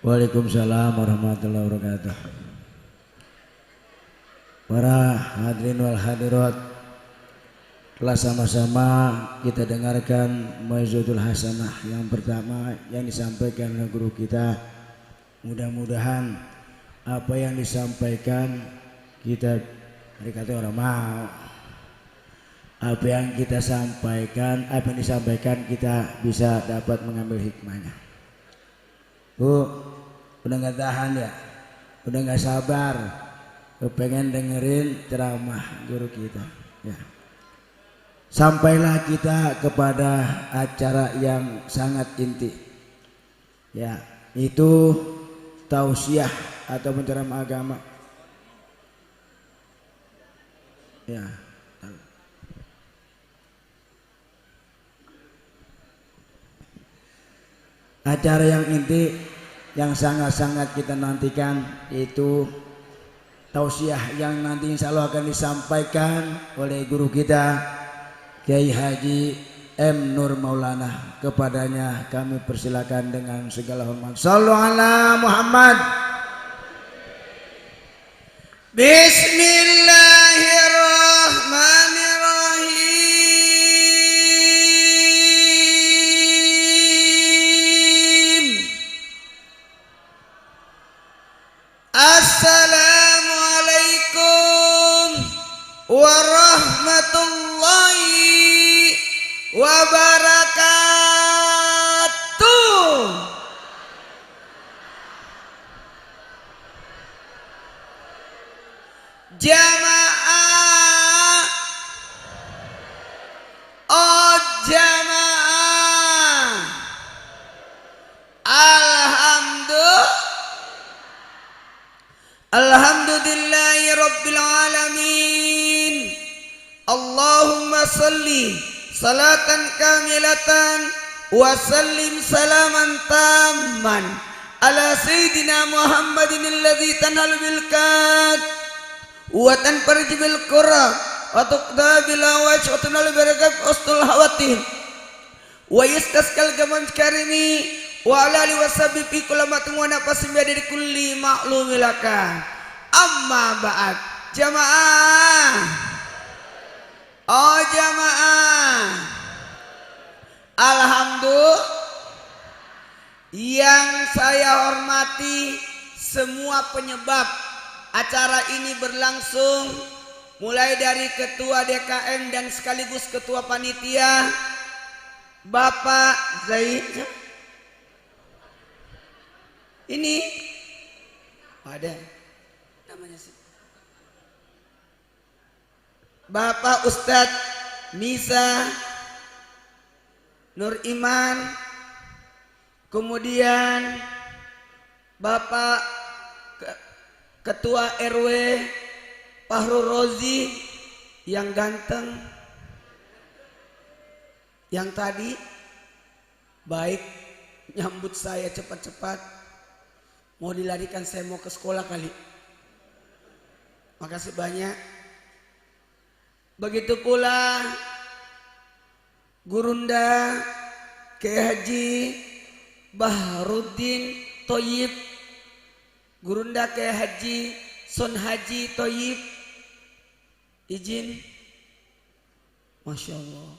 Waalaikumsalam warahmatullahi wabarakatuh. Para hadirin wal hadirat, telah sama-sama kita dengarkan Mau'izatul Hasanah yang pertama yang disampaikan oleh guru kita. Mudah-mudahan apa yang disampaikan kita dikata orang mau. Apa yang kita sampaikan, apa yang disampaikan kita bisa dapat mengambil hikmahnya. Bu, udah nggak tahan ya, udah nggak sabar, pengen dengerin ceramah guru kita. Ya. Sampailah kita kepada acara yang sangat inti. Ya, itu tausiah atau penceramah agama. Ya. Acara yang inti yang sangat-sangat kita nantikan itu tausiah yang nanti insya Allah akan disampaikan oleh guru kita Kiai Haji M. Nur Maulana. Kepadanya kami persilakan dengan segala hormat. Shallu ala Muhammad. Bismillahirrahmanirrahim. Assalamualaikum warahmatullahi wabarakatuh. Jamaah, oh jamaah, alhamdulillahi rabbil alamin. Allahumma salli salatan kamilatan wa sallim salaman tamman ala sayyidina Muhammadin alladhi tanhalu bil kad wa tanfarij bil qurra wa tuqda bil awaj wa tunal barakat ustul hawatin wa yastaskal gaman karimi wa ala li wasabi fi kulamatin wa nafasim bi kulli ma'lumilaka. Amma ba'd. Jamaah, oh jamaah, alhamdulillah yang saya hormati semua penyebab acara ini berlangsung, mulai dari ketua DKM dan sekaligus ketua panitia Bapak Zaid. Ini ada namanya sih, Bapak Ustadz Nisa Nur Iman, kemudian Bapak Ketua RW Fahrul Rozi yang ganteng, yang tadi baik nyambut saya cepat-cepat, mau dilarikan saya mau ke sekolah kali. Makasih banyak. Begitu pula Gurunda Kiai Haji Bahrudin Thoyib, Gurunda Kiai Haji Son Haji Thoyib, izin, Masya Allah.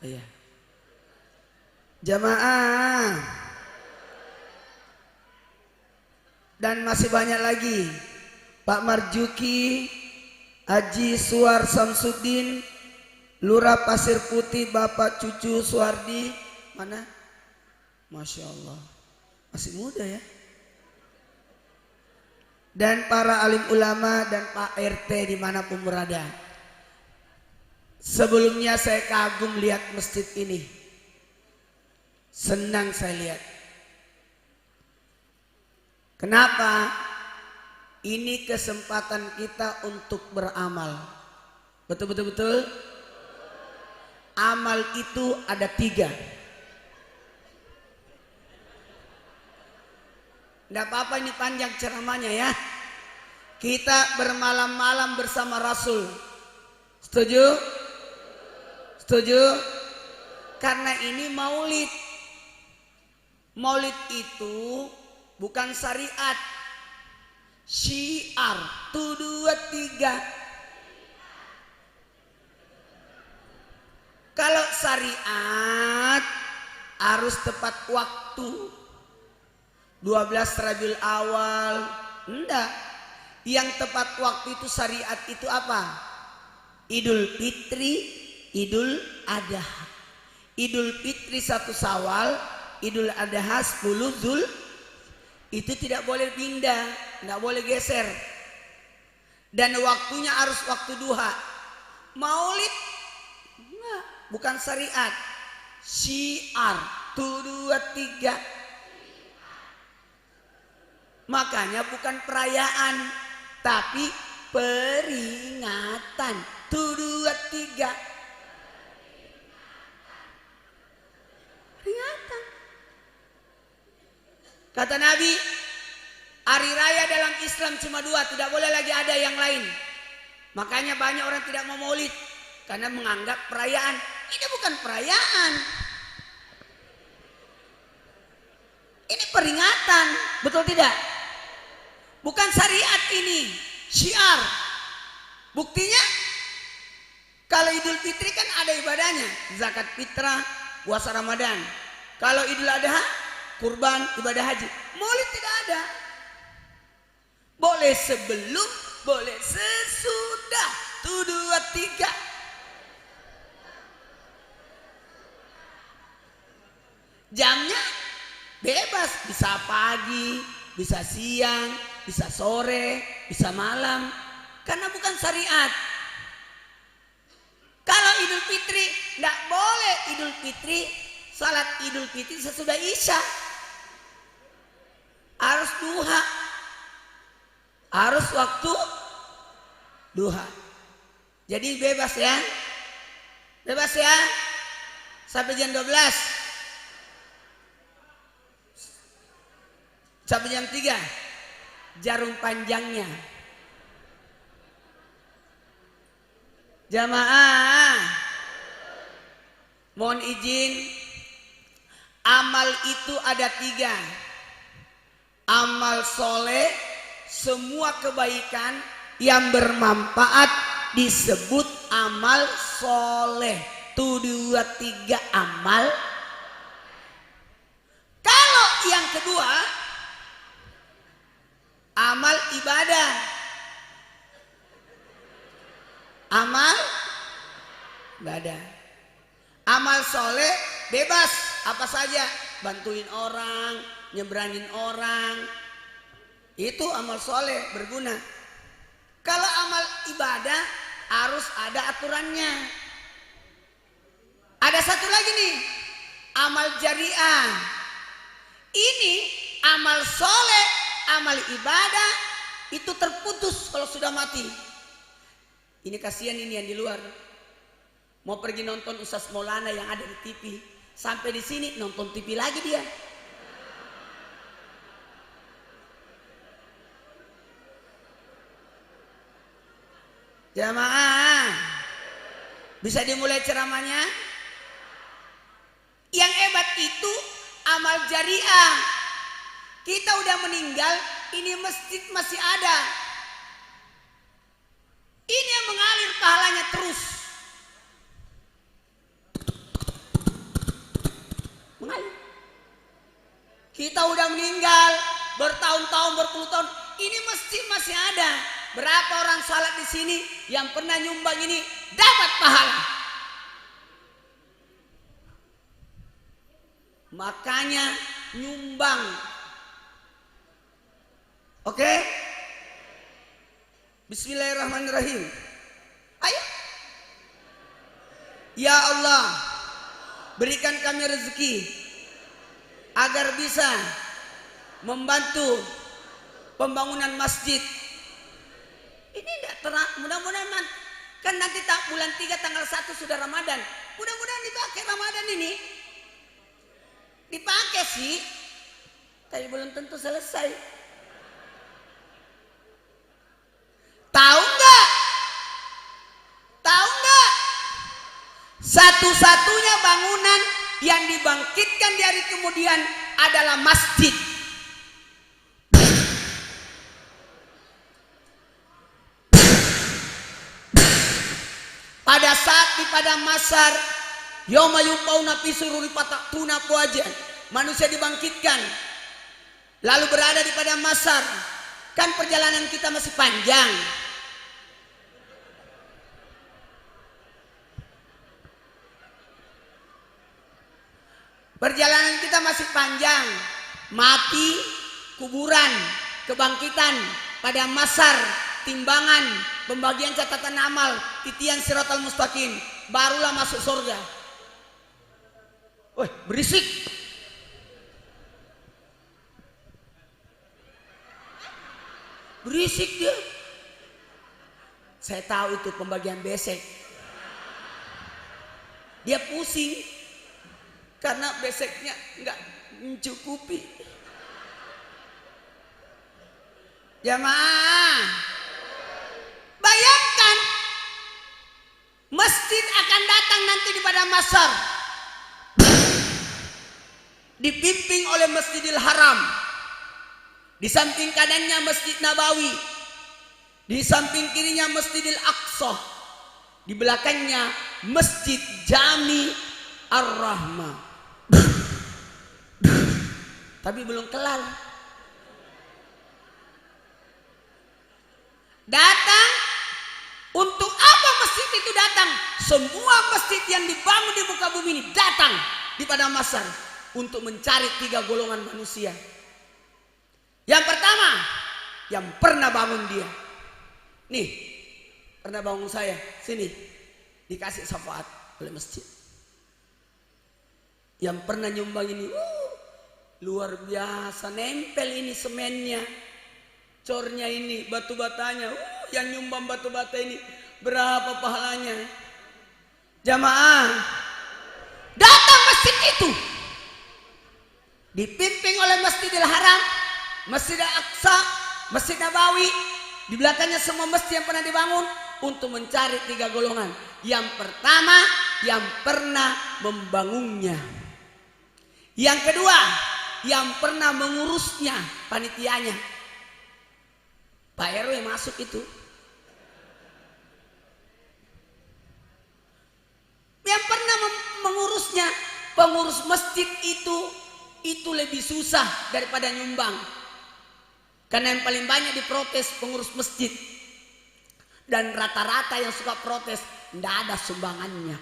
Iya. Jamaah, dan masih banyak lagi, Pak Marjuki Haji Suar Samsudin, Lurah Pasir Putih Bapak Cucu Suardi, mana? Masya Allah, masih muda ya. Dan para alim ulama dan Pak RT dimanapun berada. Sebelumnya saya kagum lihat masjid ini, senang saya lihat. Kenapa? Ini kesempatan kita untuk beramal. Betul-betul. Amal itu ada 3. Tidak apa-apa ini panjang ceramahnya ya. Kita bermalam-malam bersama Rasul. Setuju? Setuju? Karena ini maulid. Maulid itu bukan syariat. Syiar. 1, 2, 3. Kalau syariat harus tepat waktu. 12 Rabiul Awal. Enggak. Yang tepat waktu itu syariat itu apa? Idul Fitri, Idul Adha. Idul Fitri 1 Syawal, Idul Adha 10 Dzul. Itu tidak boleh pindah, tidak boleh geser. Dan waktunya harus waktu duha. Maulid enggak, bukan syariat. Syiar. 1, 2, 3. Makanya bukan perayaan, tapi peringatan. 1, 2, 3. Peringatan. Kata Nabi, hari raya dalam Islam cuma 2, tidak boleh lagi ada yang lain. Makanya banyak orang tidak mau maulid karena menganggap perayaan. Ini bukan perayaan. Ini peringatan, betul tidak? Bukan syariat ini, syiar. Buktinya kalau Idul Fitri kan ada ibadahnya, zakat fitrah, puasa Ramadan. Kalau Idul Adha, kurban, ibadah haji. Maulid tidak ada. Boleh sebelum, boleh sesudah. 1, 2, 3. Jamnya bebas, bisa pagi, bisa siang, bisa sore, bisa malam. Karena bukan syariat. Kalau Idul Fitri, tidak boleh Idul Fitri, salat Idul Fitri sesudah Isya. Harus duha. Harus waktu duha. Jadi bebas ya. Bebas ya. Sampai jam 12. Sampai jam 3. Jarum panjangnya. Jamaah, mohon izin, amal itu ada 3. Amal soleh, semua kebaikan yang bermanfaat disebut amal soleh. 1, 2, 3 amal. Kalau yang kedua, amal ibadah. Amal ibadah. Amal soleh bebas apa saja, bantuin orang, nyebrangin orang, itu amal soleh berguna. Kalau amal ibadah harus ada aturannya. Ada satu lagi nih, amal jariah. Ini amal soleh, amal ibadah itu terputus kalau sudah mati. Ini kasihan ini yang di luar. Mau pergi nonton Ustaz Maulana yang ada di TV. Sampai di sini nonton TV lagi dia. Jamaah, bisa dimulai ceramahnya? Yang hebat itu amal jariah. Kita udah meninggal, ini masjid masih ada. Ini yang mengalir pahalanya terus. Mengalir. Kita udah meninggal bertahun-tahun, berpuluh tahun, ini masjid masih ada. Berapa orang salat di sini yang pernah nyumbang ini dapat pahala. Makanya nyumbang. Oke? Bismillahirrahmanirrahim. Ayo. Ya Allah, berikan kami rezeki agar bisa membantu pembangunan masjid. Ini tidak terang, mudah-mudahan kan nanti bulan 3 tanggal 1 sudah Ramadan. Mudah-mudahan dipakai Ramadan ini. Dipakai sih, tapi belum tentu selesai. Tahu nggak? Tahu nggak? 1 Satu-satunya bangunan yang dibangkitkan di hari kemudian adalah masjid. Pada saat di padang mahsyar, yauma yupauna fi sururi fatatuna afwajan, manusia dibangkitkan lalu berada di padang mahsyar. Kan perjalanan kita masih panjang. Perjalanan kita masih panjang. Mati, kuburan, kebangkitan, padang mahsyar, timbangan, pembagian catatan amal, titian siratal mustaqim, barulah masuk surga. Woi, berisik. Berisik dia. Saya tahu itu pembagian besek. Dia pusing karena beseknya nggak mencukupi. Jamaah, bayangkan masjid akan datang nanti di padang mahsyar, dipimpin oleh Masjidil Haram, di samping kanannya Masjid Nabawi, di samping kirinya Masjidil Aqsa, di belakangnya Masjid Jami Ar-Rahmah. Tapi belum kelar. Datang untuk apa masjid itu datang? Semua masjid yang dibangun di muka bumi ini datang di padang mahsyar untuk mencari 3 golongan manusia. Yang pertama, yang pernah bangun dia. Nih, pernah bangun saya. Sini, dikasih syafaat oleh masjid. Yang pernah nyumbang ini, luar biasa, nempel ini semennya, cornya ini, batu batanya. Yang nyumbang batu bata ini berapa pahalanya? Jamaah, datang masjid itu dipimpin oleh Masjidil Haram, Masjid Al-Aqsa, Masjid Nabawi, di belakangnya semua masjid yang pernah dibangun untuk mencari 3 golongan. Yang pertama, yang pernah membangunnya. Yang kedua, yang pernah mengurusnya, panitianya. Pak RW masuk itu. Yang pernah mengurusnya, pengurus masjid itu lebih susah daripada nyumbang. Karena yang paling banyak diprotes pengurus masjid. Dan rata-rata yang suka protes tidak ada sumbangannya.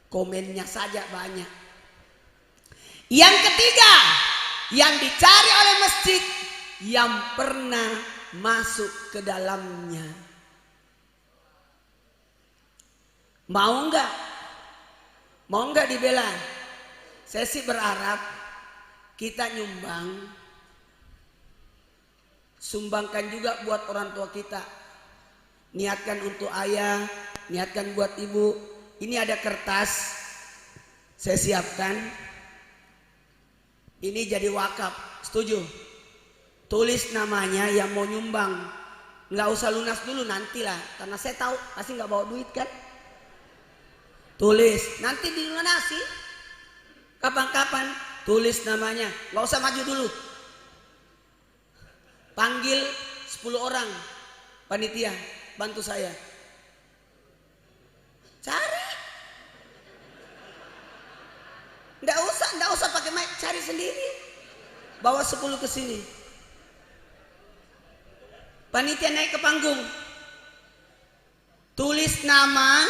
Komennya saja banyak. Yang ketiga, yang dicari oleh masjid, yang pernah masuk ke dalamnya. Mau enggak? Mau enggak dibela? Saya sih berharap kita nyumbang, sumbangkan juga buat orang tua kita. Niatkan untuk ayah, niatkan buat ibu. Ini ada kertas, saya siapkan. Ini jadi wakaf, setuju? Tulis namanya yang mau nyumbang. Nggak usah lunas dulu, nantilah. Karena saya tahu pasti nggak bawa duit kan. Tulis, nanti dilunasi. Kapan-kapan tulis namanya. Nggak usah maju dulu. Panggil 10 orang panitia, bantu saya. Cari. Nggak usah pakai mic, cari sendiri. Bawa 10 ke sini. Panitia naik ke panggung. Tulis nama,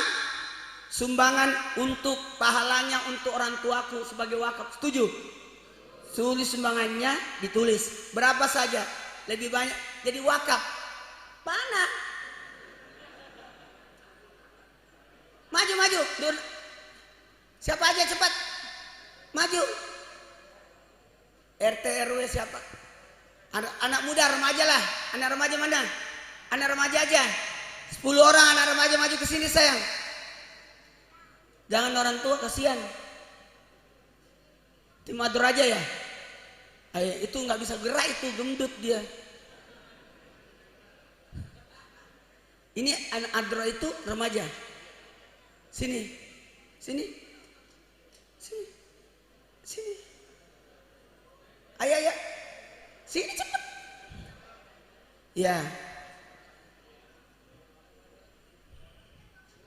sumbangan untuk pahalanya untuk orang tuaku sebagai wakaf. Setuju? Tulis sumbangannya, ditulis. Berapa saja? Lebih banyak jadi wakaf. Mana? Maju. Siapa aja cepat. Maju. RT RW siapa? Anak muda, remaja lah. Anak remaja mana? Anak remaja aja. 10 orang anak remaja maju ke sini sayang. Jangan orang tua, kasihan. Tim atur aja ya. Ayo, itu nggak bisa gerak, itu gendut dia. Ini anak adro itu remaja. Sini, sini, sini, sini. Ayo, ayo, sini cepet. Ya.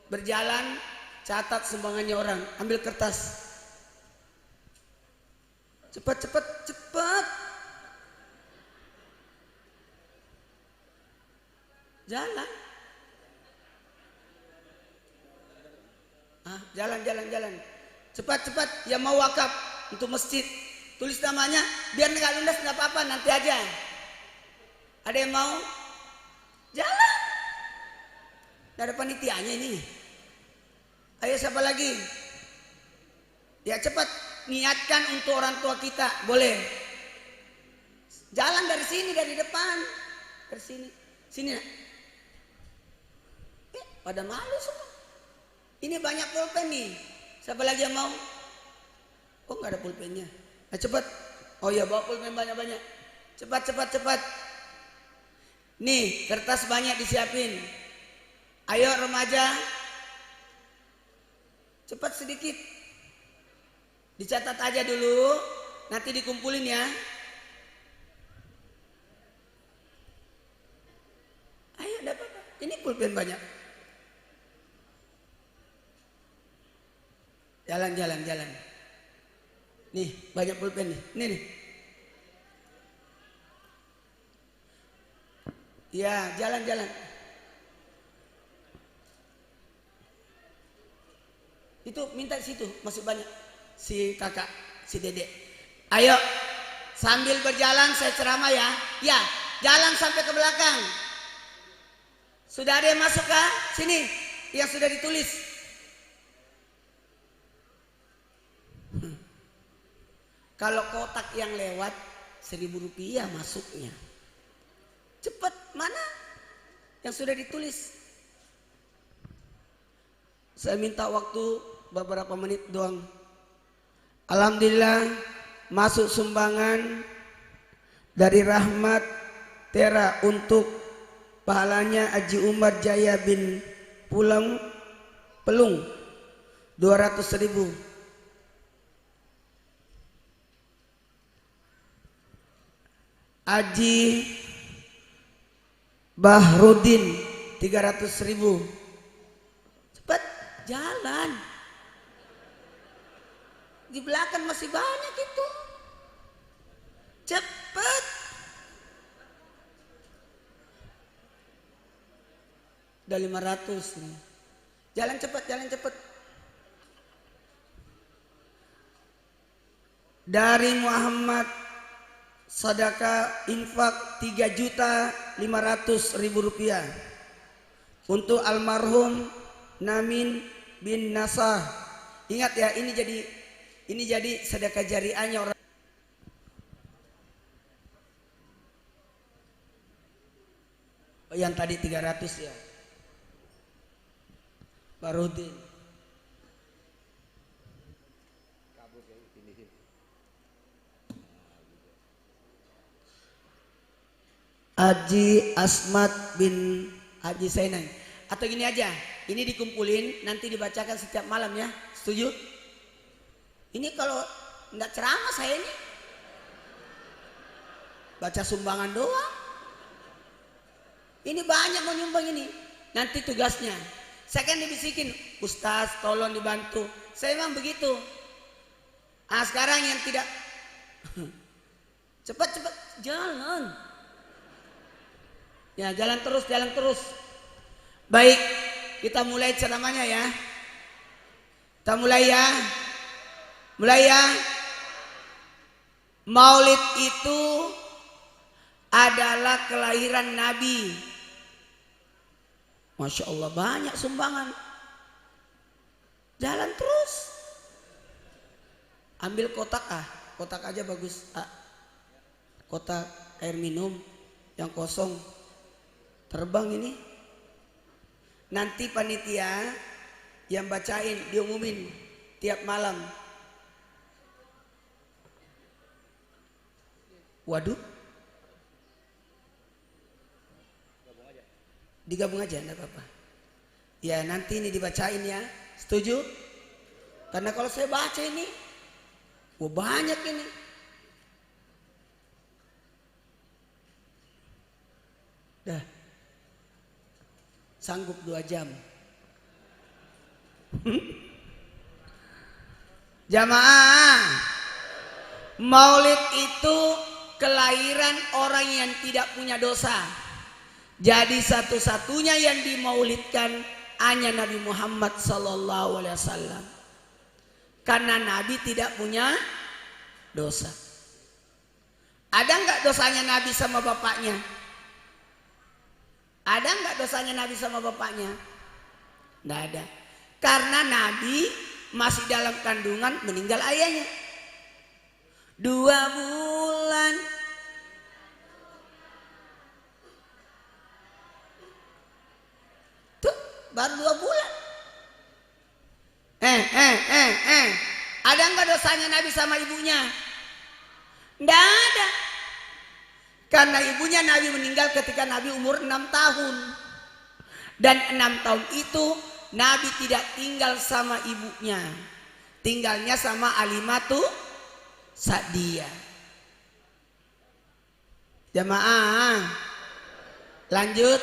Berjalan, catat sumbangannya orang, ambil kertas. Cepat, cepat, cepat. Jalan. Jalan, jalan, jalan. Cepat, cepat. Yang mau wakaf untuk masjid, tulis namanya. Biar nggak lunas nggak apa-apa, nanti aja. Ada yang mau? Jalan. Nggak ada panitianya ini. Ayo siapa lagi? Ya cepat, niatkan untuk orang tua kita, boleh. Jalan dari sini, dari depan, dari sini, sini. Pada malu semua. Ini banyak pulpen nih. Siapa lagi yang mau? Oh nggak ada pulpennya. Nah, cepat. Oh ya bawa pulpen banyak-banyak. Cepat, cepat, cepat. Nih kertas banyak disiapin. Ayo remaja. Cepat sedikit. Dicatat aja dulu. Nanti dikumpulin ya. Ayo ada apa-apa. Ini pulpen banyak. Jalan, jalan, jalan. Nih banyak pulpen nih. Nih. Ya jalan, jalan. Itu minta di situ masih banyak. Si kakak, si dedek. Ayo sambil berjalan saya ceramah ya. Ya jalan sampai ke belakang. Sudah ada yang masuk kah? Sini yang sudah ditulis. Kalau kotak yang lewat 1.000 rupiah masuknya. Cepat mana yang sudah ditulis? Saya minta waktu beberapa menit doang. Alhamdulillah masuk sumbangan dari Rahmat Tera untuk pahalanya Haji Umar Jaya bin Pelung 200.000. Haji Bahrudin 300.000. Cepat jalan. Di belakang masih banyak itu. Cepat. Udah 500 nih. Jalan cepat, jalan cepat. Dari Muhammad sedekah infak 3.500.000 rupiah untuk almarhum Namin bin Nasah. Ingat ya, ini jadi sedekah jariahnya orang. Oh, yang tadi 300 ya. Barudin. Haji Asmat bin Haji Sainai. Atau gini aja, ini dikumpulin nanti dibacakan setiap malam ya. Setuju? Ini kalau enggak ceramah saya ini baca sumbangan doang. Ini banyak mau nyumbang ini. Nanti tugasnya saya kan dibisikin, Ustaz tolong dibantu. Saya memang begitu. Sekarang yang tidak cepat-cepat jalan. Ya jalan terus, jalan terus. Baik, kita mulai ceramahnya ya. Kita mulai ya. Mulai ya. Maulid itu adalah kelahiran Nabi. Masya Allah banyak sumbangan. Jalan terus. Ambil kotak kotak aja bagus. Kotak air minum yang kosong. Terbang ini. Nanti panitia yang bacain diumumin tiap malam. Waduh. Digabung aja, enggak apa-apa. Ya nanti ini dibacain ya. Setuju? Karena kalau saya baca ini, banyak ini. Dah. Sanggup 2 jam. Jamaah, Maulid itu kelahiran orang yang tidak punya dosa. Jadi satu-satunya yang dimaulidkan hanya Nabi Muhammad sallallahu alaihi wasallam. Karena Nabi tidak punya dosa. Ada enggak dosanya Nabi sama bapaknya? Ada enggak dosanya Nabi sama bapaknya? Enggak ada. Karena Nabi masih dalam kandungan meninggal ayahnya. 2 bulan. Tuh, baru 2 bulan. Ada enggak dosanya Nabi sama ibunya? Enggak ada. Karena ibunya Nabi meninggal ketika Nabi umur 6 tahun. Dan 6 tahun itu Nabi tidak tinggal sama ibunya. Tinggalnya sama Alimatu Sa'diyah. Jamaah. Lanjut.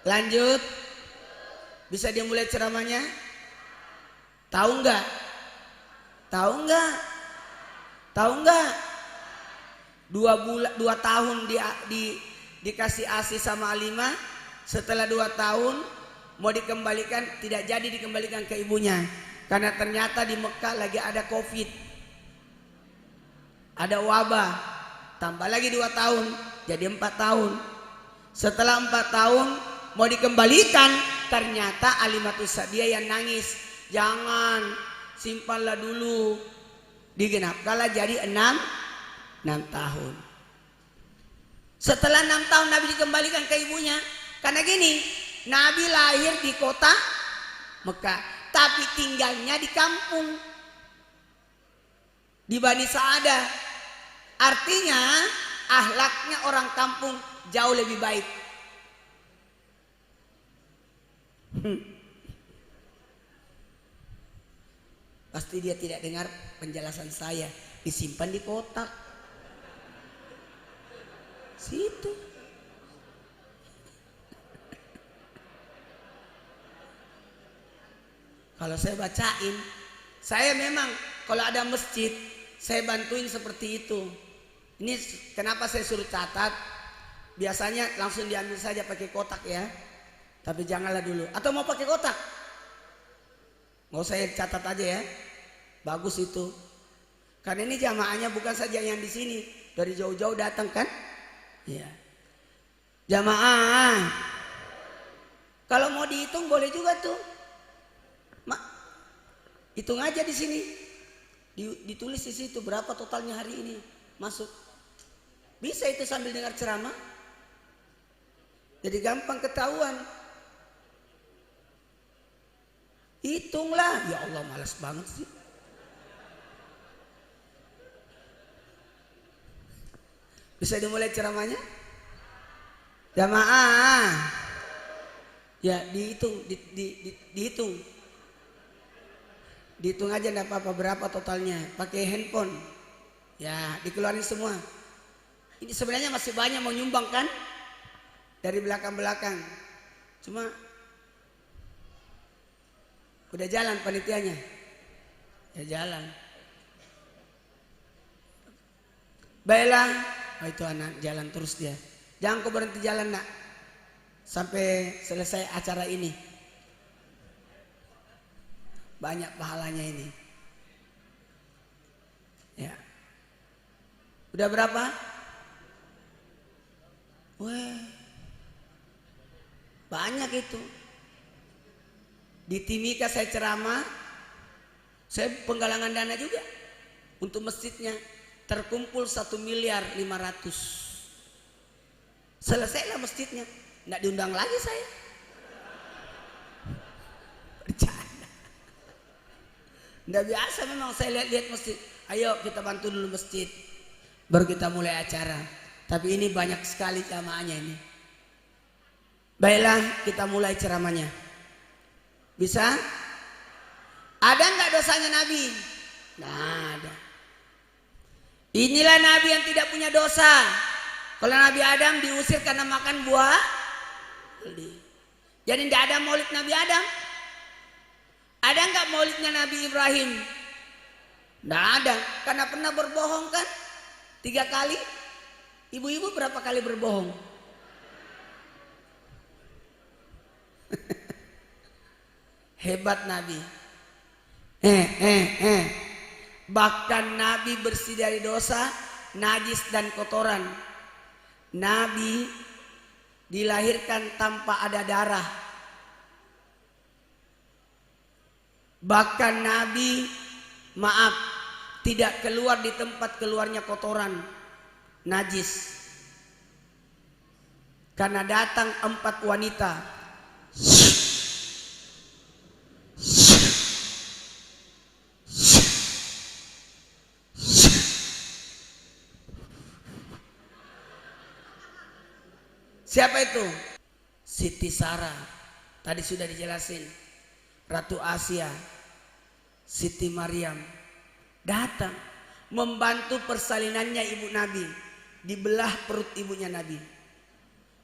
Lanjut. Bisa dimulai ceramahnya? Tahu enggak? Tahu enggak? Tahu enggak? 2 tahun dikasih ASI sama Alimah. Setelah 2 tahun mau dikembalikan, tidak jadi dikembalikan ke ibunya. Karena ternyata di Mekah lagi ada COVID. Ada wabah. Tambah lagi 2 tahun, jadi 4 tahun. Setelah 4 tahun mau dikembalikan, ternyata Alimatus Sa'diyah yang nangis. Jangan, simpanlah dulu. Digenapkanlah jadi 6 tahun. Setelah 6 tahun Nabi dikembalikan ke ibunya. Karena gini, Nabi lahir di kota Mekah, tapi tinggalnya di kampung, di Bani Sa'adah. Artinya akhlaknya orang kampung jauh lebih baik. Pasti dia tidak dengar penjelasan saya. Disimpan di kotak situ. Kalau saya bacain, saya memang kalau ada masjid saya bantuin seperti itu. Ini kenapa saya suruh catat. Biasanya langsung diambil saja pakai kotak ya. Tapi janganlah dulu. Atau mau pakai kotak, mau saya catat aja ya. Bagus itu. Karena ini jamaahnya bukan saja yang di sini, dari jauh-jauh datang kan? Iya. Jamaah. Kalau mau dihitung boleh juga tuh. Hitung aja di sini. Ditulis di situ berapa totalnya hari ini masuk. Bisa itu sambil dengar ceramah. Jadi gampang ketahuan. Hitunglah. Ya Allah, malas banget sih. Bisa dimulai ceramahnya? Jamaah. Ya dihitung, dihitung. Dihitung aja enggak apa-apa berapa totalnya. Pakai handphone. Ya, dikeluarin semua. Ini sebenarnya masih banyak mau nyumbang kan? Dari belakang-belakang. Cuma udah jalan panitianya. Ya jalan. Baiklah. Oh, itu anak jalan terus dia. Jangan kau berhenti jalan nak. Sampai selesai acara ini. Banyak pahalanya ini. Ya. Udah berapa? Wah. Banyak itu. Di Timika saya ceramah. Saya penggalangan dana juga untuk masjidnya. Terkumpul 1.500.000.000. Selesailah masjidnya. Nggak diundang lagi saya. Nggak biasa memang saya lihat masjid. Ayo kita bantu dulu masjid. Baru kita mulai acara. Tapi ini banyak sekali jamaahnya ini. Baiklah, kita mulai ceramahnya. Bisa? Ada nggak dosanya Nabi? Nggak ada. Inilah Nabi yang tidak punya dosa. Kalau Nabi Adam diusir karena makan buah beli. Jadi tidak ada maulid Nabi Adam. Ada nggak maulidnya Nabi Ibrahim? Nggak ada, karena pernah berbohong kan? 3 kali. Ibu-ibu berapa kali berbohong? Hebat Nabi. Bahkan Nabi bersih dari dosa, najis dan kotoran. Nabi dilahirkan tanpa ada darah. Bahkan Nabi, maaf, tidak keluar di tempat keluarnya kotoran, najis. Karena datang 4 wanita. Siapa itu? Siti Sarah, tadi sudah dijelasin. Ratu Asia, Siti Maryam datang membantu persalinannya ibu Nabi. Dibelah perut ibunya Nabi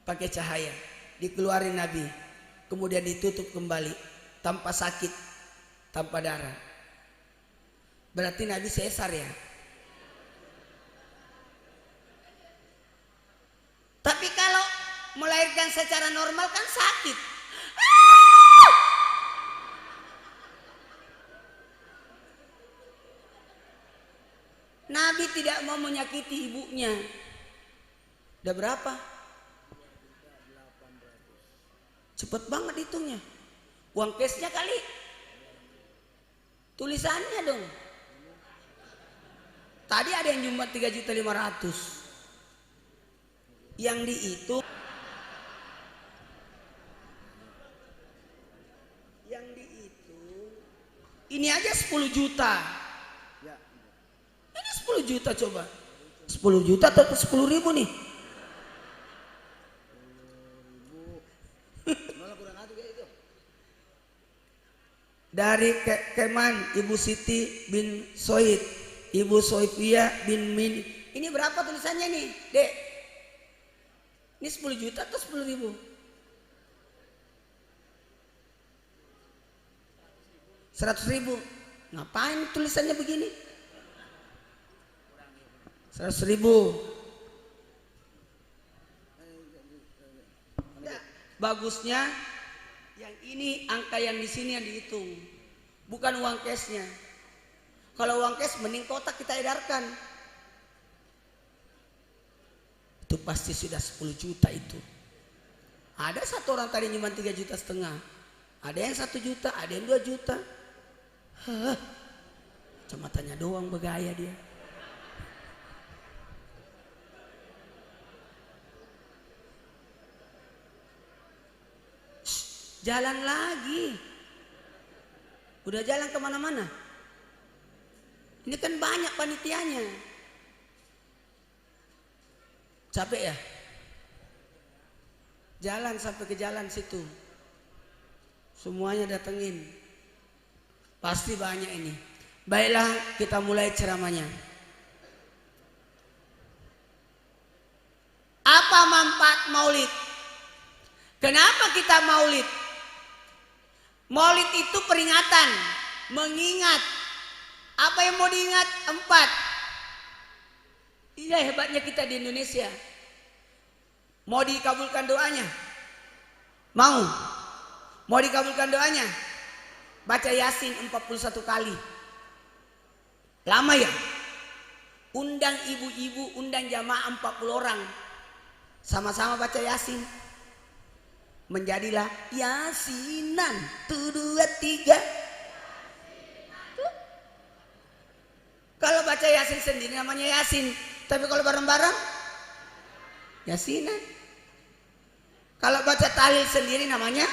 pakai cahaya, dikeluarin Nabi, kemudian ditutup kembali tanpa sakit, tanpa darah. Berarti Nabi sesar ya. Tapi kalau melahirkan secara normal kan sakit. Nabi tidak mau menyakiti ibunya. Udah berapa? Cepet banget hitungnya. Uang cashnya kali. Tulisannya dong. Tadi ada yang cuma 3.500.000. Yang dihitung. Yang dihitung. Ini aja 10 juta. 10 juta coba. 10 juta atau 10.000 nih? Dari Keman, Ibu Siti bin Soid, Ibu Soifia bin Min. Ini berapa tulisannya nih, Dek? Ini 10 juta atau 10.000? 100.000. Ngapain tulisannya begini? 100.000. Nah, bagusnya yang ini, angka yang di sini yang dihitung, bukan uang cashnya. Kalau uang cash mending kotak kita edarkan. Itu pasti sudah 10 juta itu. Ada satu orang tadi cuma 3,5 juta. Ada yang 1 juta, ada yang 2 juta. Cuma tanya doang bergaya dia. Jalan lagi. Udah jalan kemana-mana. Ini kan banyak panitianya. Capek ya? Jalan sampai ke jalan situ. Semuanya datengin. Pasti banyak ini. Baiklah, kita mulai ceramahnya. Apa manfaat maulid? Kenapa kita maulid? Maulid itu peringatan, mengingat. Apa yang mau diingat? 4. Iya, hebatnya kita di Indonesia. Mau dikabulkan doanya? Mau? Mau dikabulkan doanya? Baca Yasin 41 kali. Lama ya? Undang ibu-ibu, undang jamaah 40 orang. Sama-sama baca Yasin. Menjadilah Yasinan. 1, 2, 3. Kalau baca Yasin sendiri namanya Yasin. Tapi kalau bareng-bareng Yasinan. Kalau baca tahlil sendiri namanya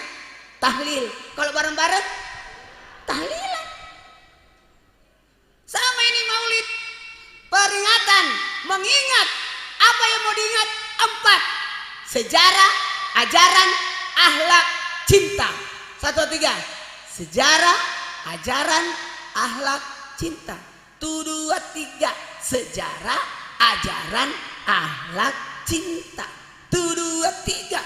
tahlil. Kalau bareng-bareng tahlilan. Sama ini maulid. Peringatan, mengingat. Apa yang mau diingat? 4. Sejarah, ajaran, akhlak cinta. 1, 2, 3. Sejarah, ajaran, akhlak cinta. 1, 2, 3. Sejarah, ajaran, akhlak cinta. 1, 2, 3.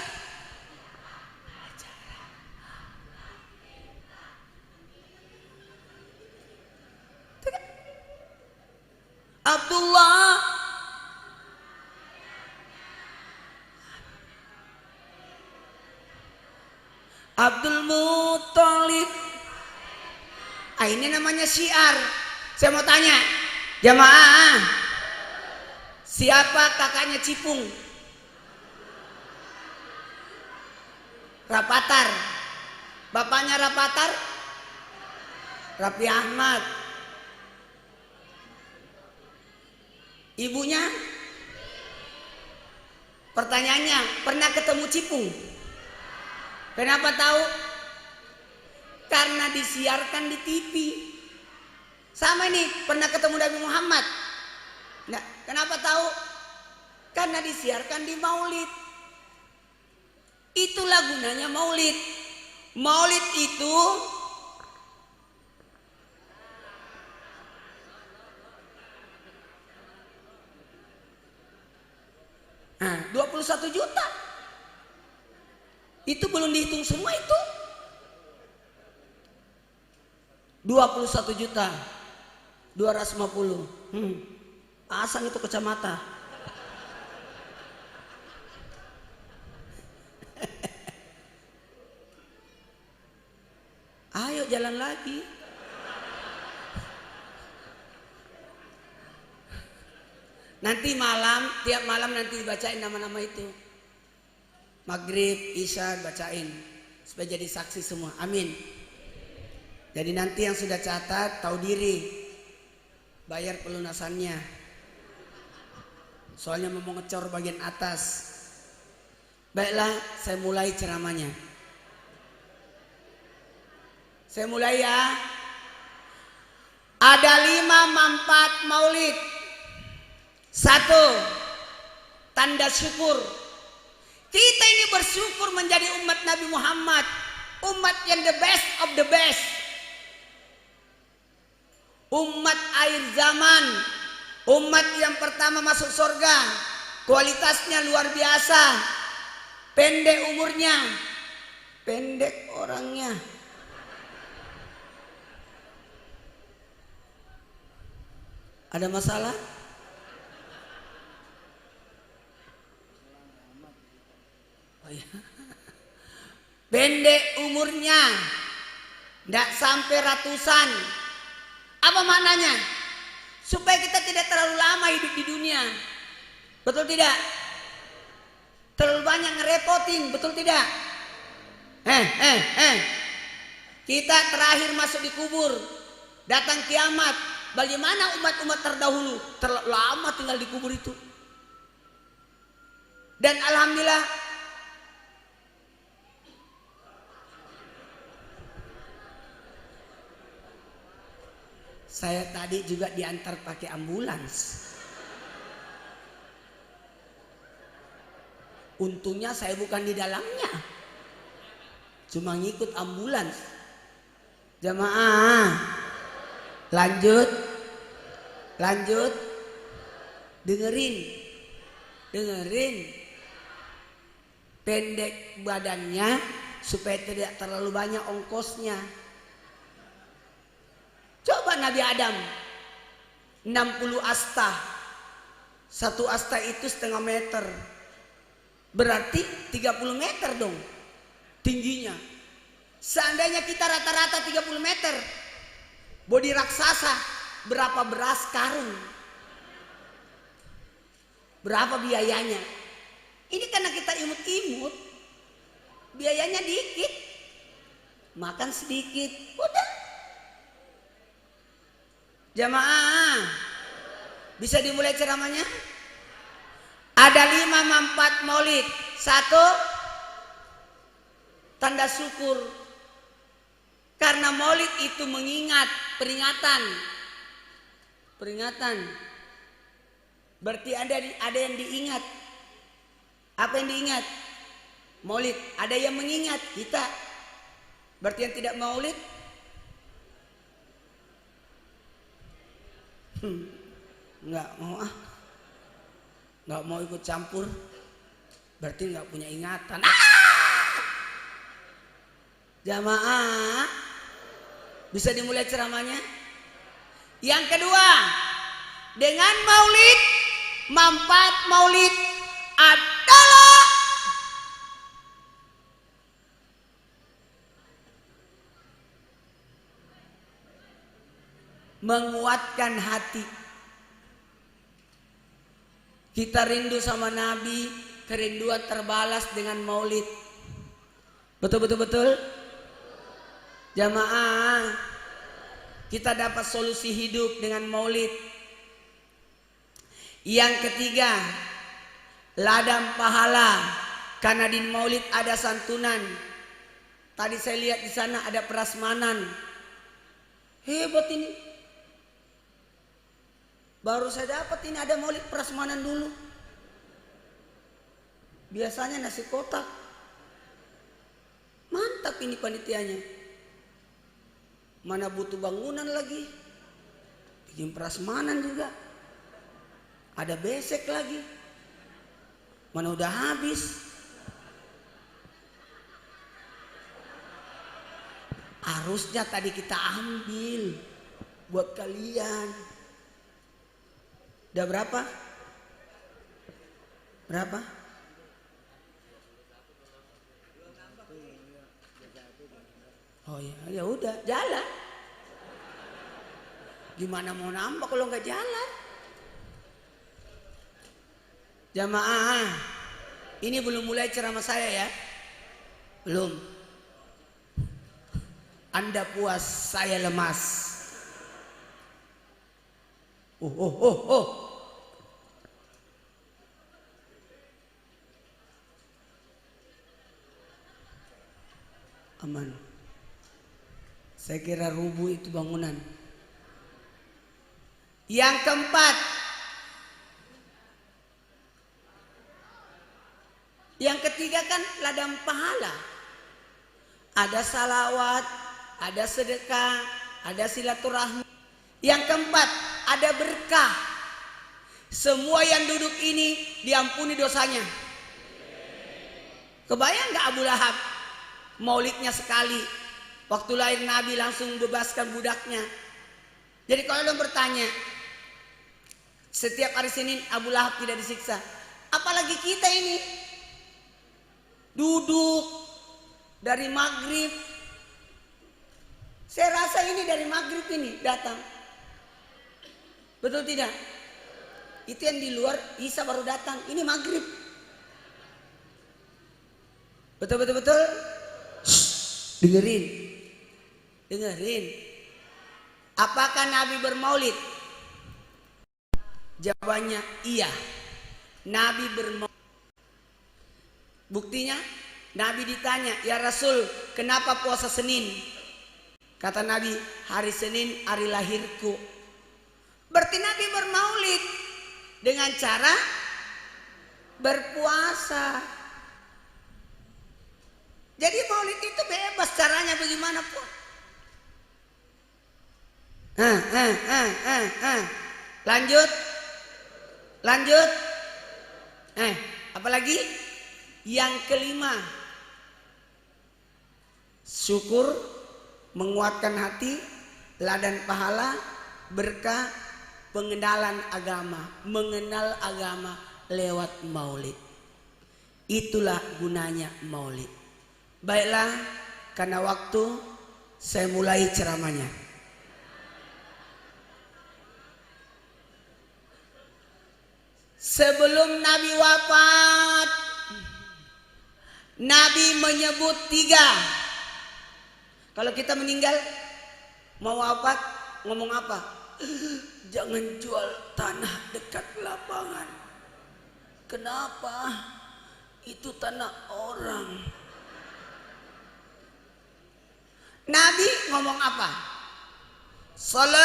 Abdullah Abdul Muthalib. Ini namanya syiar. Saya mau tanya jamaah, siapa kakaknya Cipung? Rapatar. Bapaknya Rapatar? Raffi Ahmad. Ibunya? Pertanyaannya, pernah ketemu Cipung? Kenapa tahu? Karena disiarkan di TV. Sama ini, pernah ketemu Nabi Muhammad? Nah, kenapa tahu? Karena disiarkan di Maulid. Itulah gunanya Maulid. Maulid itu nah, 21 juta. Itu belum dihitung semua itu. 21 juta 250. Asang itu kacamata. Ayo jalan lagi. Nanti malam, tiap malam nanti dibacain nama-nama itu. Maghrib, Isya bacain supaya jadi saksi semua. Amin. Jadi nanti yang sudah catat tahu diri, bayar pelunasannya. Soalnya mau ngecor bagian atas. Baiklah, saya mulai ceramahnya. Saya mulai ya. Ada 5 manfaat Maulid. 1, tanda syukur. Kita ini bersyukur menjadi umat Nabi Muhammad, umat yang the best of the best, umat akhir zaman, umat yang pertama masuk surga, kualitasnya luar biasa, pendek umurnya, pendek orangnya. Ada masalah? Oh ya. Pendek umurnya, tidak sampai ratusan. Apa maknanya? Supaya kita tidak terlalu lama hidup di dunia. Betul tidak? Terlalu banyak ngerepotin, betul tidak? Kita terakhir masuk di kubur, datang kiamat. Bagaimana umat-umat terdahulu terlalu lama tinggal di kubur itu. Dan alhamdulillah saya tadi juga diantar pakai ambulans. Untungnya saya bukan di dalamnya, cuma ngikut ambulans. Jamaah, lanjut. Dengerin. Pendek badannya supaya tidak terlalu banyak ongkosnya. Coba Nabi Adam 60 asta. 1 asta itu 1/2 meter. Berarti 30 meter dong tingginya. Seandainya kita rata-rata 30 meter, bodi raksasa, berapa beras karung? Berapa biayanya? Ini karena kita imut-imut, biayanya dikit, makan sedikit, udah. Jamaah, bisa dimulai ceramahnya? Ada 5 manfaat Maulid. 1, tanda syukur. Karena Maulid itu mengingat, peringatan. Berarti ada yang diingat. Apa yang diingat? Maulid. Ada yang mengingat kita. Berarti yang tidak maulid nggak mau nggak mau ikut campur. Berarti nggak punya ingatan. Jamaah, bisa dimulai ceramahnya. Yang kedua, dengan maulid, manfaat maulid adalah menguatkan hati. Kita rindu sama Nabi, kerinduan terbalas dengan maulid. Betul. Jamaah, kita dapat solusi hidup dengan maulid. Yang ketiga, ladang pahala, karena di maulid ada santunan. Tadi saya lihat di sana ada prasmanan. Hebat ini. Baru saya dapat ini ada maulid prasmanan dulu. Biasanya nasi kotak. Mantap ini panitianya. Mana butuh bangunan lagi. Bikin prasmanan juga. Ada besek lagi. Mana udah habis. Harusnya tadi kita ambil buat kalian. Udah berapa? Berapa? Oh ya udah jalan. Gimana mau nambah kalau nggak jalan? Jamaah, ini belum mulai ceramah saya ya. Belum. Anda puas, saya lemas. Aman. Saya kira rubuh itu bangunan. Yang keempat, yang ketiga kan ladang pahala. Ada salawat, ada sedekah, ada silaturahmi. Yang keempat, ada berkah. Semua yang duduk ini diampuni dosanya. Kebayang gak Abu Lahab? Maulidnya sekali. Waktu lahir Nabi langsung bebaskan budaknya. Jadi kalau lo bertanya, setiap hari Senin Abu Lahab tidak disiksa. Apalagi kita ini. Duduk dari maghrib. Saya rasa ini dari maghrib ini datang. Betul tidak? Itu yang di luar Isa baru datang. Ini maghrib. Betul. Dengerin. Apakah Nabi bermaulid? Jawabannya iya. Nabi bermaulid. Buktinya Nabi ditanya, ya Rasul, kenapa puasa Senin? Kata Nabi, hari Senin hari lahirku. Berarti Nabi bermaulid dengan cara berpuasa. Jadi maulid itu bebas caranya bagaimanapun. Lanjut. Apalagi? Yang kelima, syukur, menguatkan hati, ladang pahala, berkah, pengenalan agama, mengenal agama lewat maulid. Itulah gunanya maulid. Baiklah, karena waktu saya mulai ceramahnya. Sebelum Nabi wafat, Nabi menyebut 3. Kalau kita meninggal, mau wafat, ngomong apa? Jangan jual tanah dekat lapangan. Kenapa? Itu tanah orang. Nabi ngomong apa? Salat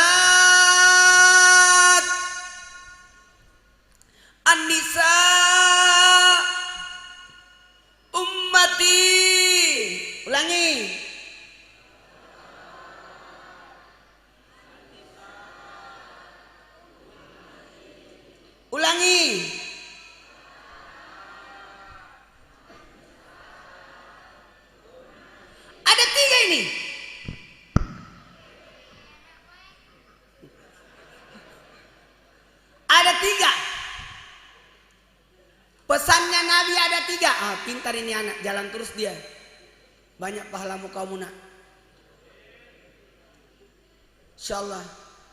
an-nisa ummat pintar ini anak, jalan terus dia. Banyak pahalamu kamu nak. Insyaallah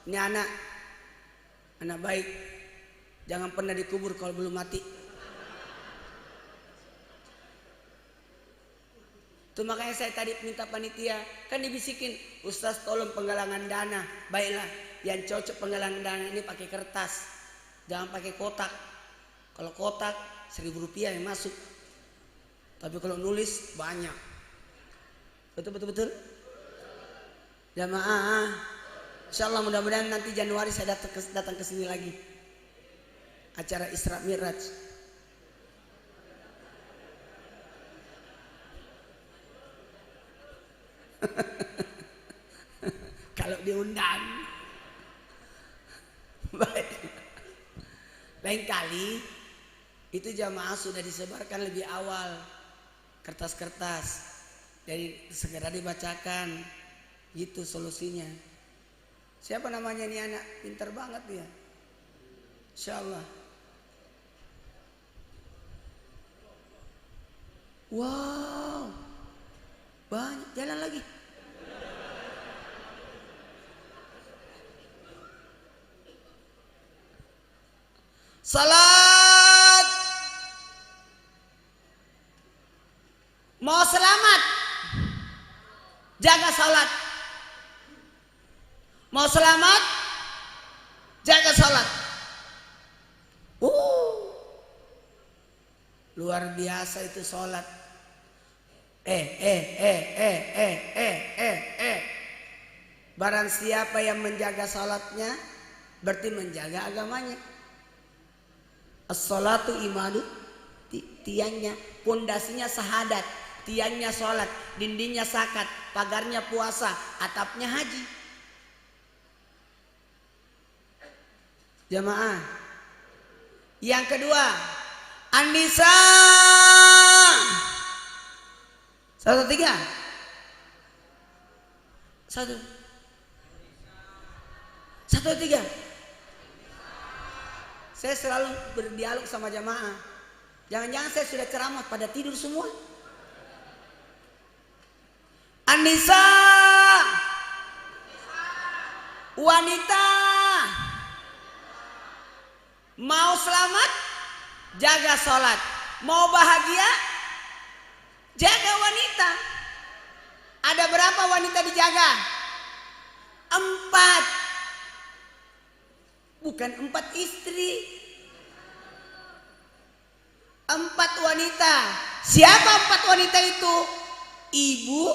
ini anak baik. Jangan pernah dikubur kalau belum mati. Itu makanya saya tadi minta panitia, kan dibisikin, Ustaz tolong penggalangan dana. Baiklah, yang cocok penggalangan dana ini pakai kertas, jangan pakai kotak. Kalau kotak 1.000 rupiah yang masuk, tapi kalau nulis banyak. Betul. Jamaah, insyaallah mudah-mudahan nanti Januari saya datang ke sini lagi. Acara Isra Mi'raj. Kalau diundang. Baik. Lain kali itu jamaah sudah disebarkan lebih awal kertas-kertas, jadi segera dibacakan. Gitu solusinya. Siapa namanya nih anak? Pintar banget dia. Insyaallah. Wow, banyak. Jalan lagi. Salat. Mau selamat, jaga salat. Mau selamat, jaga salat. Luar biasa itu salat. Barang siapa yang menjaga salatnya, berarti menjaga agamanya. As-salatu imadu, tiangnya, pondasinya syahadat, tiangnya sholat, dindingnya zakat, pagarnya puasa, atapnya haji. Jamaah. Yang kedua, An-Nisa. 1, 3. 1, 3. Saya selalu berdialog sama jamaah. Jangan-jangan saya sudah ceramah pada tidur semua. An-Nisa, wanita mau selamat, jaga sholat. Mau bahagia, jaga wanita. Ada berapa wanita dijaga? 4. Bukan 4 istri, 4 wanita. Siapa 4 wanita itu? Ibu,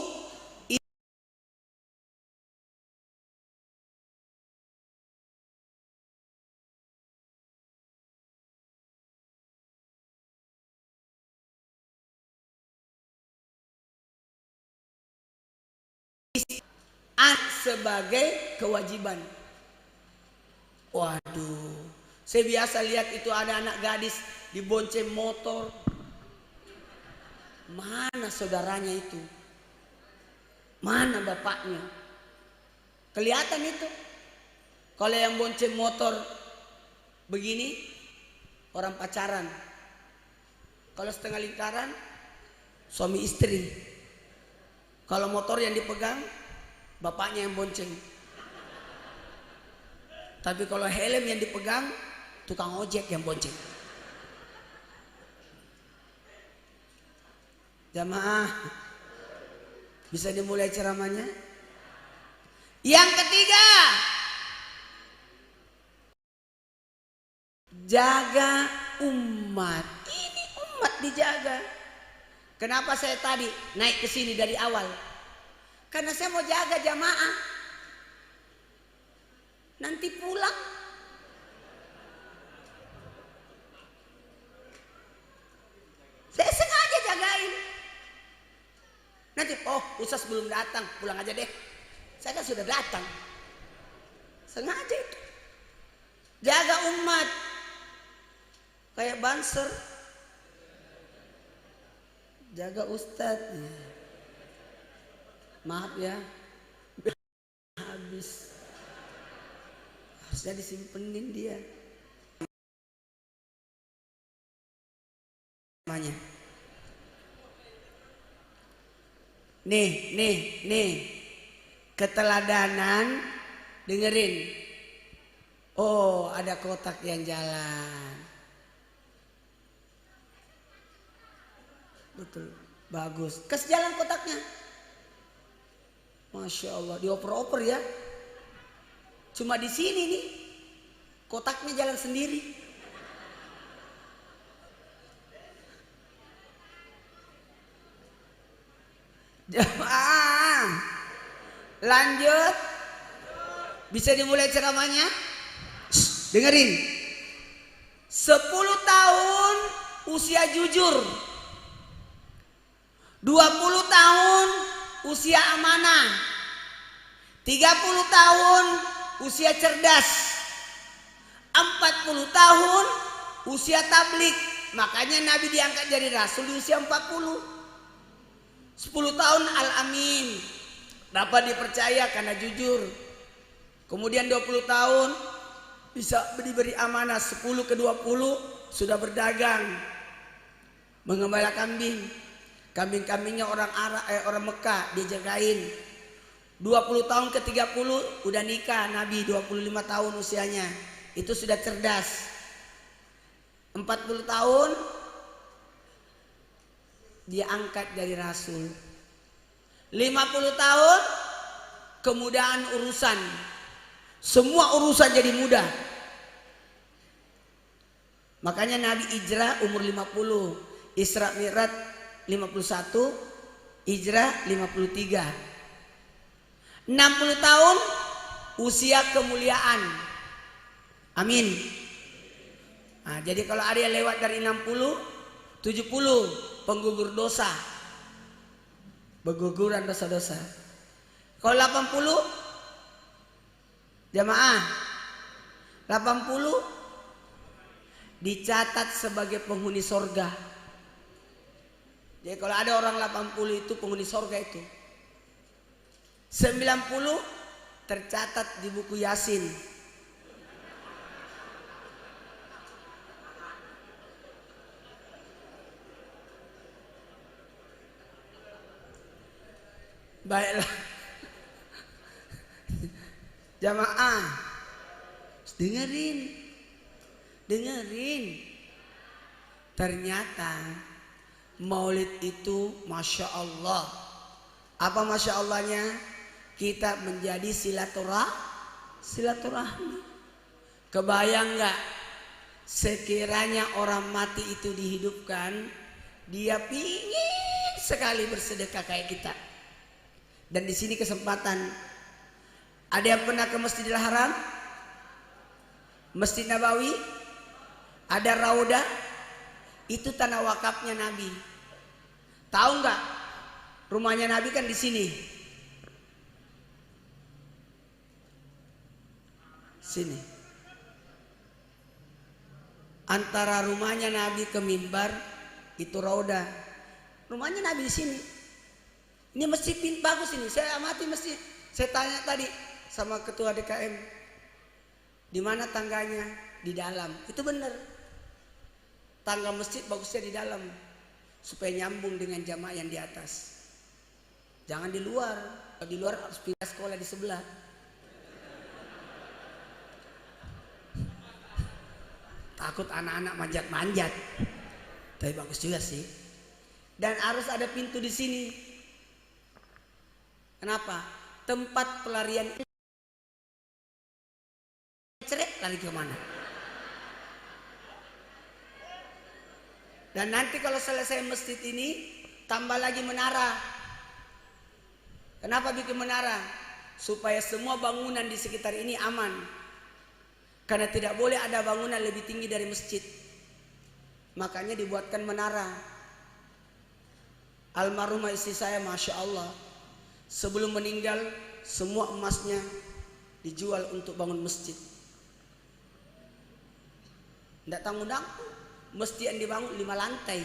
sebagai kewajiban. Waduh, saya biasa lihat itu ada anak gadis dibonceng motor. Mana saudaranya itu? Mana bapaknya? Kelihatan itu. Kalau yang bonceng motor begini, orang pacaran. Kalau setengah lingkaran, suami istri. Kalau motor yang dipegang, bapaknya yang bonceng. Tapi kalau helm yang dipegang, tukang ojek yang bonceng. Jamaah, bisa dimulai ceramahnya? Yang ketiga, jaga umat. Ini umat dijaga. Kenapa saya tadi naik ke sini dari awal? Karena saya mau jaga jamaah. Nanti pulang saya sengaja jagain. Nanti Ustaz belum datang, pulang aja deh. Saya kan sudah datang. Sengaja itu. Jaga umat. Kayak banser. Jaga Ustadz. Maaf ya. Habis. Harusnya disimpenin dia. Namanya. Nih. Keteladanan, dengerin. Oh, ada kotak yang jalan. Betul, bagus. Kas jalan kotaknya. Masya Allah, dioper-oper ya. Cuma di sini nih, kotaknya jalan sendiri. Jamaah, lanjut. Bisa dimulai ceramahnya? Dengerin. 10 tahun usia jujur. 20 tahun usia amanah. 30 tahun usia cerdas. 40 tahun usia tablik. Makanya Nabi diangkat jadi Rasul di usia 40. 10 tahun al-amin, dapat dipercaya karena jujur. Kemudian 20 tahun bisa diberi amanah. 10 ke 20 sudah berdagang, mengembala kambing. Kambing-kambingnya orang Arab, orang Mekah dia jagain. 20 tahun ke 30 udah nikah Nabi, 25 tahun usianya. Itu sudah cerdas. 40 tahun dia angkat dari Rasul. 50 tahun kemudahan urusan. Semua urusan jadi mudah. Makanya Nabi hijrah umur 50, Isra Mi'raj 51, hijrah 53. 60 tahun usia kemuliaan. Amin. Nah, jadi kalau ada yang lewat dari 60, 70 penggugur dosa, berguguran dosa-dosa. Kalau 80 jamaah, 80 dicatat sebagai penghuni sorga. Jadi kalau ada orang 80 itu penghuni sorga itu. 90 tercatat di buku Yasin. Baiklah. Jamaah, dengerin. Ternyata Maulid itu Masya Allah. Apa Masya Allahnya? Kita menjadi silaturahmi. Kebayang gak? Sekiranya orang mati itu dihidupkan, dia pingin sekali bersedekah kayak kita. Dan di sini kesempatan. Ada yang pernah ke Masjidil Haram? Masjid Nabawi? Ada Raudah? Itu tanah wakafnya Nabi. Tahu nggak? Rumahnya Nabi kan di sini. Sini. Antara rumahnya Nabi ke mimbar itu Raudah. Rumahnya Nabi di sini. Ini masjid bagus ini. Saya amati masjid. Saya tanya tadi sama ketua DKM, di mana tangganya? Di dalam. Itu benar. Tangga masjid bagusnya di dalam, supaya nyambung dengan jamaah yang di atas. Jangan di luar. Kalau di luar harus pindah sekolah di sebelah. Takut anak-anak manjat-manjat. Tapi bagus juga sih. Dan harus ada pintu di sini. Kenapa? Tempat pelarian cerek lari ke mana? Dan nanti kalau selesai masjid ini tambah lagi menara. Kenapa bikin menara? Supaya semua bangunan di sekitar ini aman. Karena tidak boleh ada bangunan lebih tinggi dari masjid. Makanya dibuatkan menara. Almarhumah istri saya Masya Allah, sebelum meninggal semua emasnya dijual untuk bangun masjid. Tidak tanggung-tanggung. Masjid yang dibangun 5 lantai.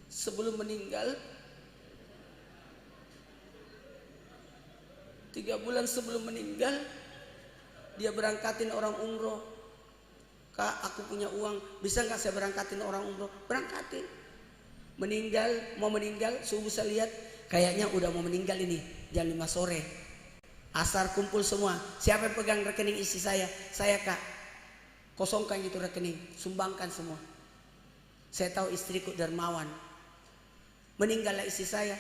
Sebelum meninggal, 3 bulan sebelum meninggal, dia berangkatin orang umroh. Kak, aku punya uang, bisa nggak saya berangkatin orang umroh? Berangkatin. mau meninggal, subuh saya lihat kayaknya udah mau meninggal ini, jam 5 sore. Asar kumpul semua, siapa yang pegang rekening istri saya? Saya Kak, kosongkan itu rekening, sumbangkan semua. Saya tahu istriku dermawan. Meninggallah istri saya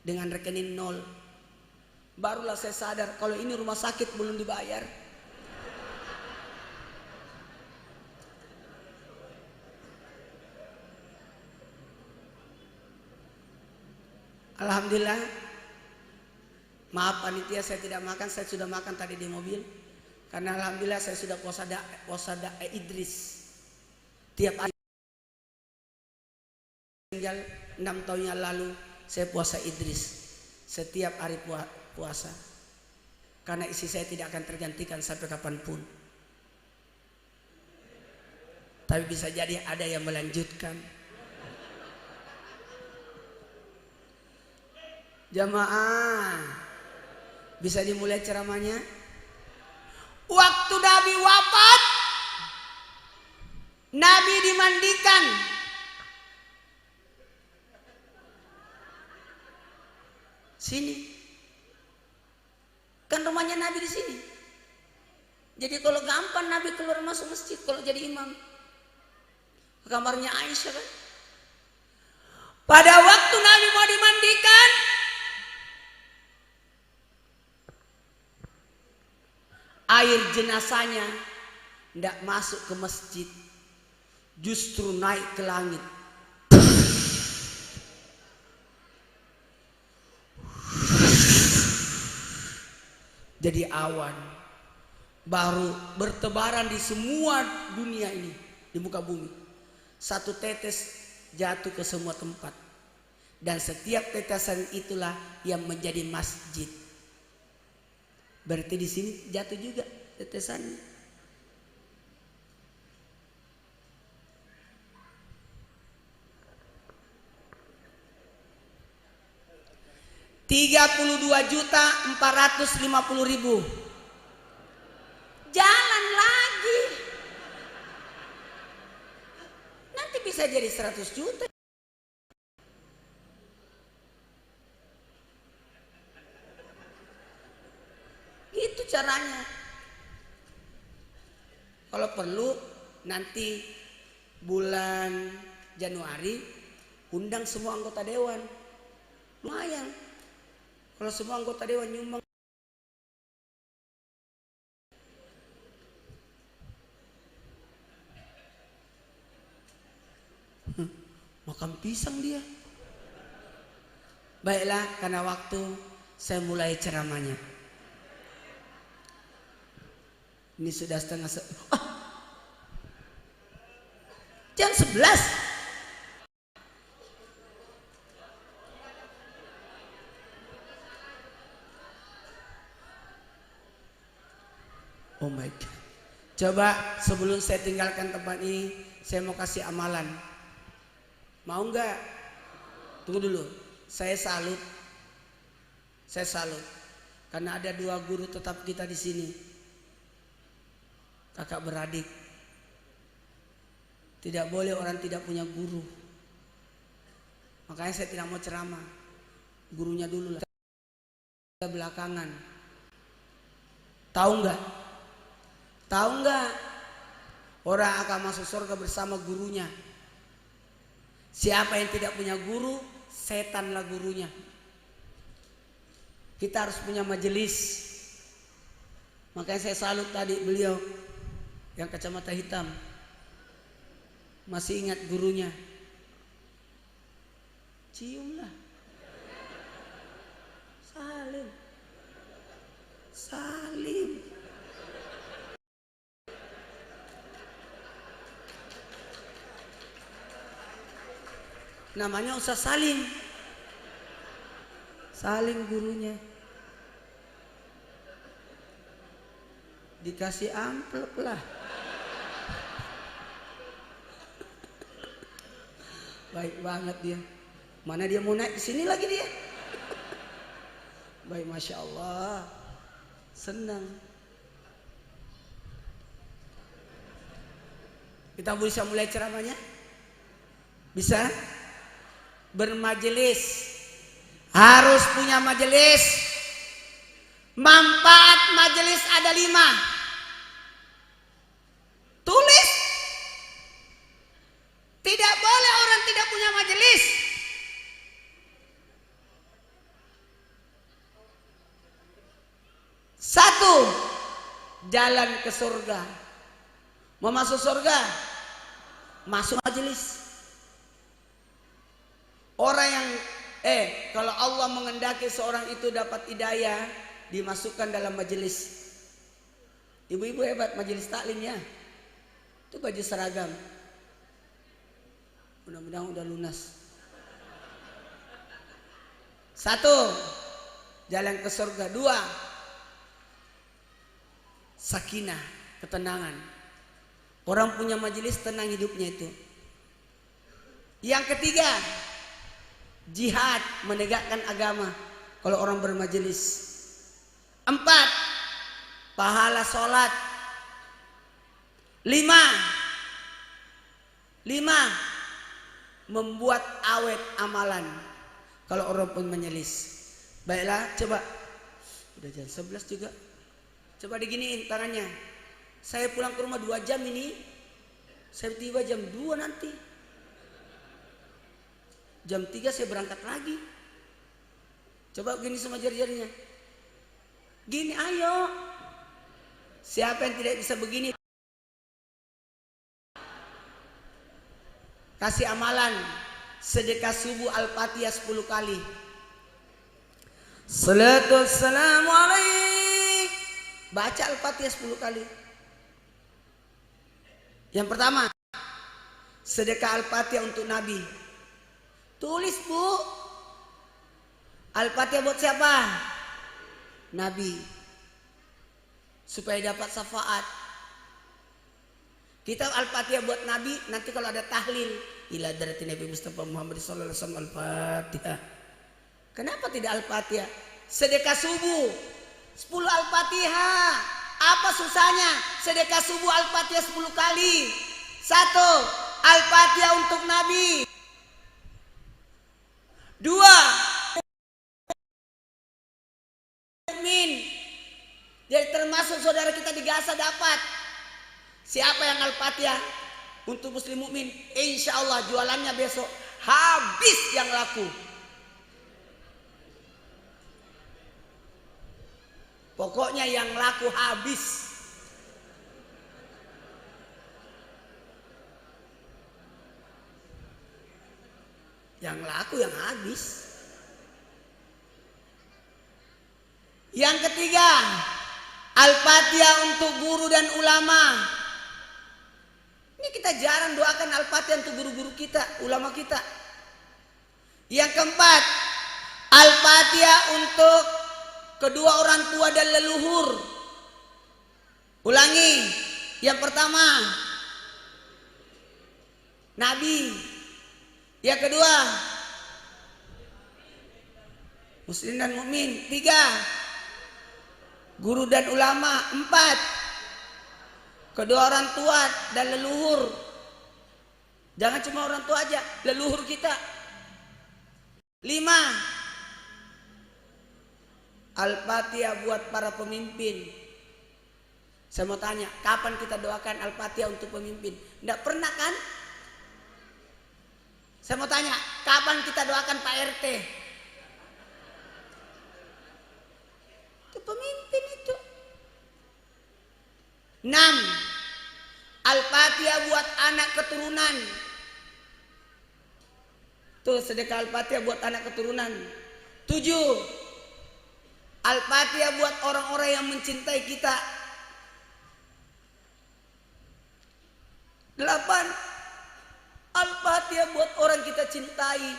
dengan rekening 0. Barulah saya sadar kalau ini rumah sakit belum dibayar. Alhamdulillah. Maaf panitia, saya tidak makan, saya sudah makan tadi di mobil. Karena alhamdulillah saya sudah puasa Idris. Tiap hari tinggal 6 tahun yang lalu saya puasa Idris. Setiap hari puasa. Karena isi saya tidak akan tergantikan sampai kapanpun. Tapi bisa jadi ada yang melanjutkan. Jamaah, bisa dimulai ceramahnya. Waktu Nabi wafat, Nabi dimandikan. Sini, kan rumahnya Nabi di sini. Jadi kalau gampang Nabi keluar masuk masjid kalau jadi imam. Ke kamarnya Aisyah kan. Pada waktu Nabi mau dimandikan, air jenazahnya tidak masuk ke masjid, justru naik ke langit. Jadi awan, baru bertebaran di semua dunia ini, di muka bumi. Satu tetes jatuh ke semua tempat, dan setiap tetesan itulah yang menjadi masjid. Berarti di sini jatuh juga tetesannya. $32.450.000. Jalan lagi. Nanti bisa jadi 100 juta. Itu caranya. Kalau perlu nanti bulan Januari undang semua anggota dewan. Lumayan. Kalau semua anggota dewan nyumbang. Makan pisang dia. Baiklah, karena waktu saya mulai ceramahnya. Ini sudah setengah jam 11. Oh my God. Coba sebelum saya tinggalkan tempat ini, saya mau kasih amalan. Mau nggak? Tunggu dulu. Saya salut. Karena ada 2 guru tetap kita di sini. Kakak beradik. Tidak boleh orang tidak punya guru. Makanya saya tidak mau ceramah. Gurunya dulu lah. Belakangan. Tahu nggak? Orang akan masuk surga bersama gurunya. Siapa yang tidak punya guru, setanlah gurunya. Kita harus punya majelis. Makanya saya salut tadi beliau yang kacamata hitam. Masih ingat gurunya. Ciumlah. Salim. Namanya Ustaz Salim. Salim gurunya. Dikasih amplop lah. Baik banget dia. Mana dia mau naik sini lagi dia? Baik, Masya Allah. Senang. Kita bisa mulai ceramahnya? Bisa? bermajelis, harus punya majelis. Manfaat majelis ada 5. Tulis. Tidak boleh orang tidak punya majelis. Satu, jalan ke surga. Mau masuk surga? Masuk majelis. Orang yang kalau Allah mengendaki seorang itu dapat hidayah, dimasukkan dalam majelis. Ibu-ibu hebat majelis taklimnya. Itu baju seragam. Mudah-mudahan udah lunas. Satu, jalan ke surga. 2, sakinah, ketenangan. Orang punya majelis tenang hidupnya itu. Yang ketiga, jihad, menegakkan agama. Kalau orang bermajelis. 4, pahala sholat. 5, membuat awet amalan. Kalau orang pun majelis. Baiklah, coba. Udah jam 11 juga. Coba diginiin tangannya. Saya pulang ke rumah 2 jam ini. Saya tiba jam 2 nanti. Jam 3 saya berangkat lagi. Coba gini sama jari-jarinya. Gini, ayo. Siapa yang tidak bisa begini? Kasih amalan. Sedekah subuh Al-Fatihah 10 kali. Salatu wassalamu alaik. Baca Al-Fatihah 10 kali. Yang pertama, sedekah Al-Fatihah untuk Nabi. Tulis, Bu. Al-Fatihah buat siapa? Nabi. Supaya dapat syafaat. Kita Al-Fatihah buat Nabi, nanti kalau ada tahlil, ila darati Nabi Mustafa Muhammad sallallahu alaihi wasallam Al-Fatihah. Kenapa tidak Al-Fatihah? Sedekah subuh 10 Al-Fatihah. Apa susahnya? Sedekah subuh Al-Fatihah 10 kali. 1, Al-Fatihah untuk Nabi. 2, mukmin. Jadi termasuk saudara kita di Gaza dapat. Siapa yang Al-Fatihah untuk muslim mukmin? Insya Allah jualannya besok habis yang laku. Pokoknya yang laku habis. Yang laku yang habis. Yang ketiga, Al-Fatihah untuk guru dan ulama. Ini kita jarang doakan Al-Fatihah untuk guru-guru kita, ulama kita. Yang keempat, Al-Fatihah untuk kedua orang tua dan leluhur. Ulangi. Yang pertama, Nabi. Yang kedua, muslim dan mukmin. 3, guru dan ulama. 4, kedua orang tua dan leluhur. Jangan cuma orang tua aja, leluhur kita. 5, Al-Fatihah buat para pemimpin. Saya mau tanya, kapan kita doakan Al-Fatihah untuk pemimpin? Tidak pernah kan? Saya mau tanya, kapan kita doakan Pak RT? Itu pemimpin itu. 6, Al-Fatihah buat anak keturunan. Tuh sedekah Al-Fatihah buat anak keturunan. 7, Al-Fatihah buat orang-orang yang mencintai kita. 8, Al-Fatihah buat orang kita cintai.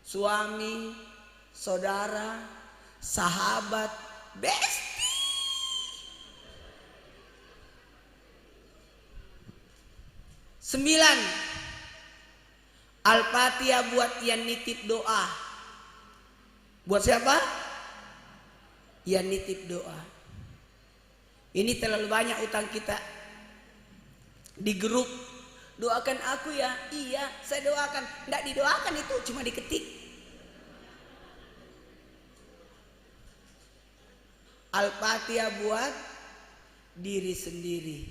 Suami, saudara, sahabat, bestie. 9, Al-Fatihah buat yang nitip doa. Buat siapa? Yang nitip doa. Ini terlalu banyak utang kita. Di grup Doakan aku ya. Iya, saya doakan. Tidak didoakan, itu cuma diketik. Al-Fatihah buat diri sendiri.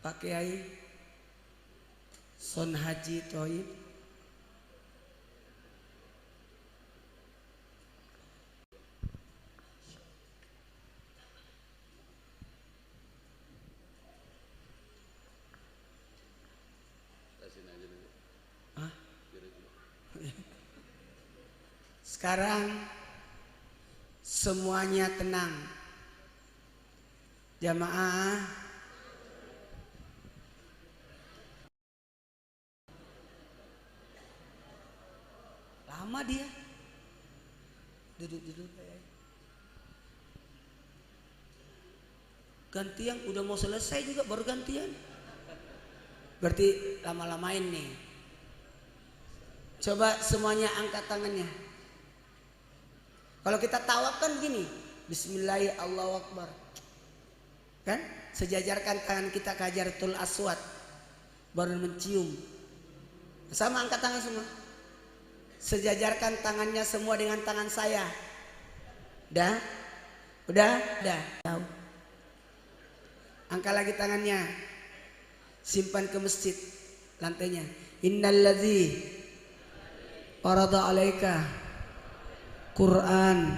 Pak Kiai Son Haji Thoib. Sekarang semuanya tenang. Jamaah lama dia. Duduk-duduk. Gantian udah mau selesai juga baru gantian. Berarti lama-lamain nih. Coba semuanya angkat tangannya. Kalau kita tawaf kan gini, Bismillahirrahmanirrahim, Allahu Akbar. Kan? Sejajarkan tangan kita ke Hajarul Aswad, baru mencium. Sama angkat tangan semua. Sejajarkan tangannya semua dengan tangan saya. Udah? Udah? Udah. Tahu. Angkat lagi tangannya. Simpan ke masjid lantainya. Innalladzi farada alaika Quran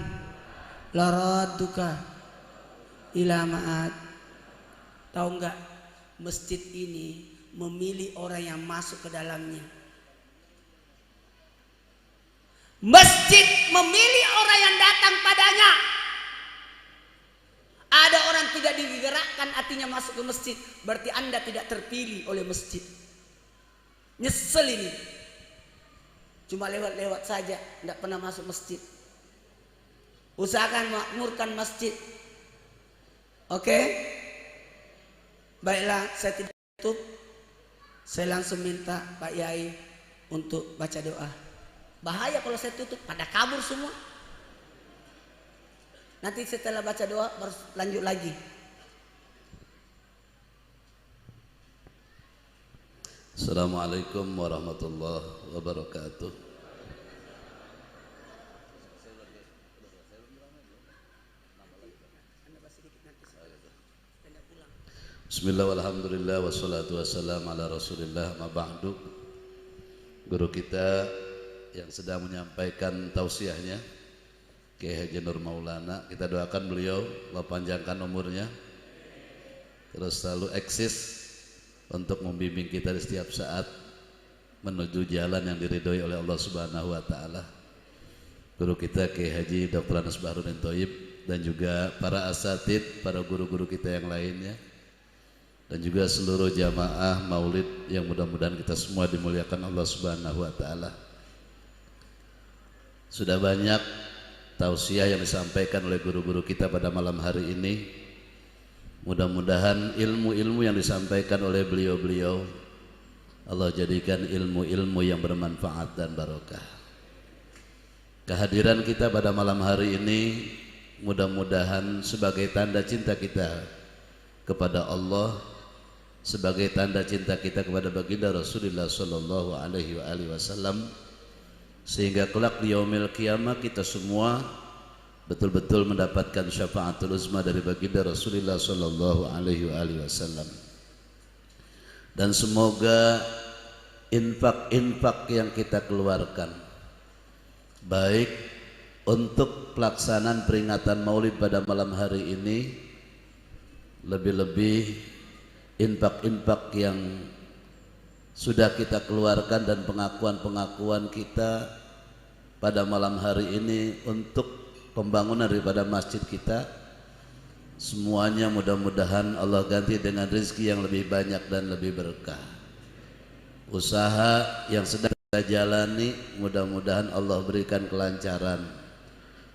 laraduka ila ma'ad. Tahu enggak, masjid ini memilih orang yang masuk ke dalamnya. Masjid memilih orang yang datang padanya. Ada orang tidak digerakkan hatinya masuk ke masjid, berarti Anda tidak terpilih oleh masjid. Nyesel ini. Cuma lewat-lewat saja, tidak pernah masuk masjid. Usahakan makmurkan masjid. Oke? Baiklah, saya tidak tutup. Saya langsung minta Pak Yai untuk baca doa. Bahaya kalau saya tutup, pada kabur semua. Nanti setelah baca doa baru lanjut lagi. Assalamualaikum warahmatullahi wabarakatuh. Bismillah walhamdulillah wassalatu wassalamu ala rasulillah ma ba'du. Guru kita yang sedang menyampaikan tausiahnya, Kiai Haji Nur Maulana, kita doakan beliau Allah panjangkan umurnya, terus selalu eksis untuk membimbing kita di setiap saat menuju jalan yang diridhoi oleh Allah Subhanahu wa taala. Guru kita Kiai Haji Dr. Anas Bahrudin Thoib dan juga para asatid, para guru-guru kita yang lainnya, dan juga seluruh jamaah maulid yang mudah-mudahan kita semua dimuliakan Allah Subhanahu wa taala. Sudah banyak tausiah yang disampaikan oleh guru-guru kita pada malam hari ini. Mudah-mudahan ilmu-ilmu yang disampaikan oleh beliau-beliau Allah jadikan ilmu-ilmu yang bermanfaat dan barokah. Kehadiran kita pada malam hari ini mudah-mudahan sebagai tanda cinta kita kepada Allah, sebagai tanda cinta kita kepada baginda Rasulullah sallallahu alaihi wasallam, sehingga kelak di yaumil qiyamah kita semua betul-betul mendapatkan syafaatul uzma dari baginda Rasulullah sallallahu alaihi wasallam. Dan semoga infak-infak yang kita keluarkan, baik untuk pelaksanaan peringatan Maulid pada malam hari ini, lebih-lebih infak-infak yang sudah kita keluarkan dan pengakuan-pengakuan kita pada malam hari ini untuk pembangunan daripada masjid kita, semuanya mudah-mudahan Allah ganti dengan rezeki yang lebih banyak dan lebih berkah. Usaha yang sedang kita jalani mudah-mudahan Allah berikan kelancaran.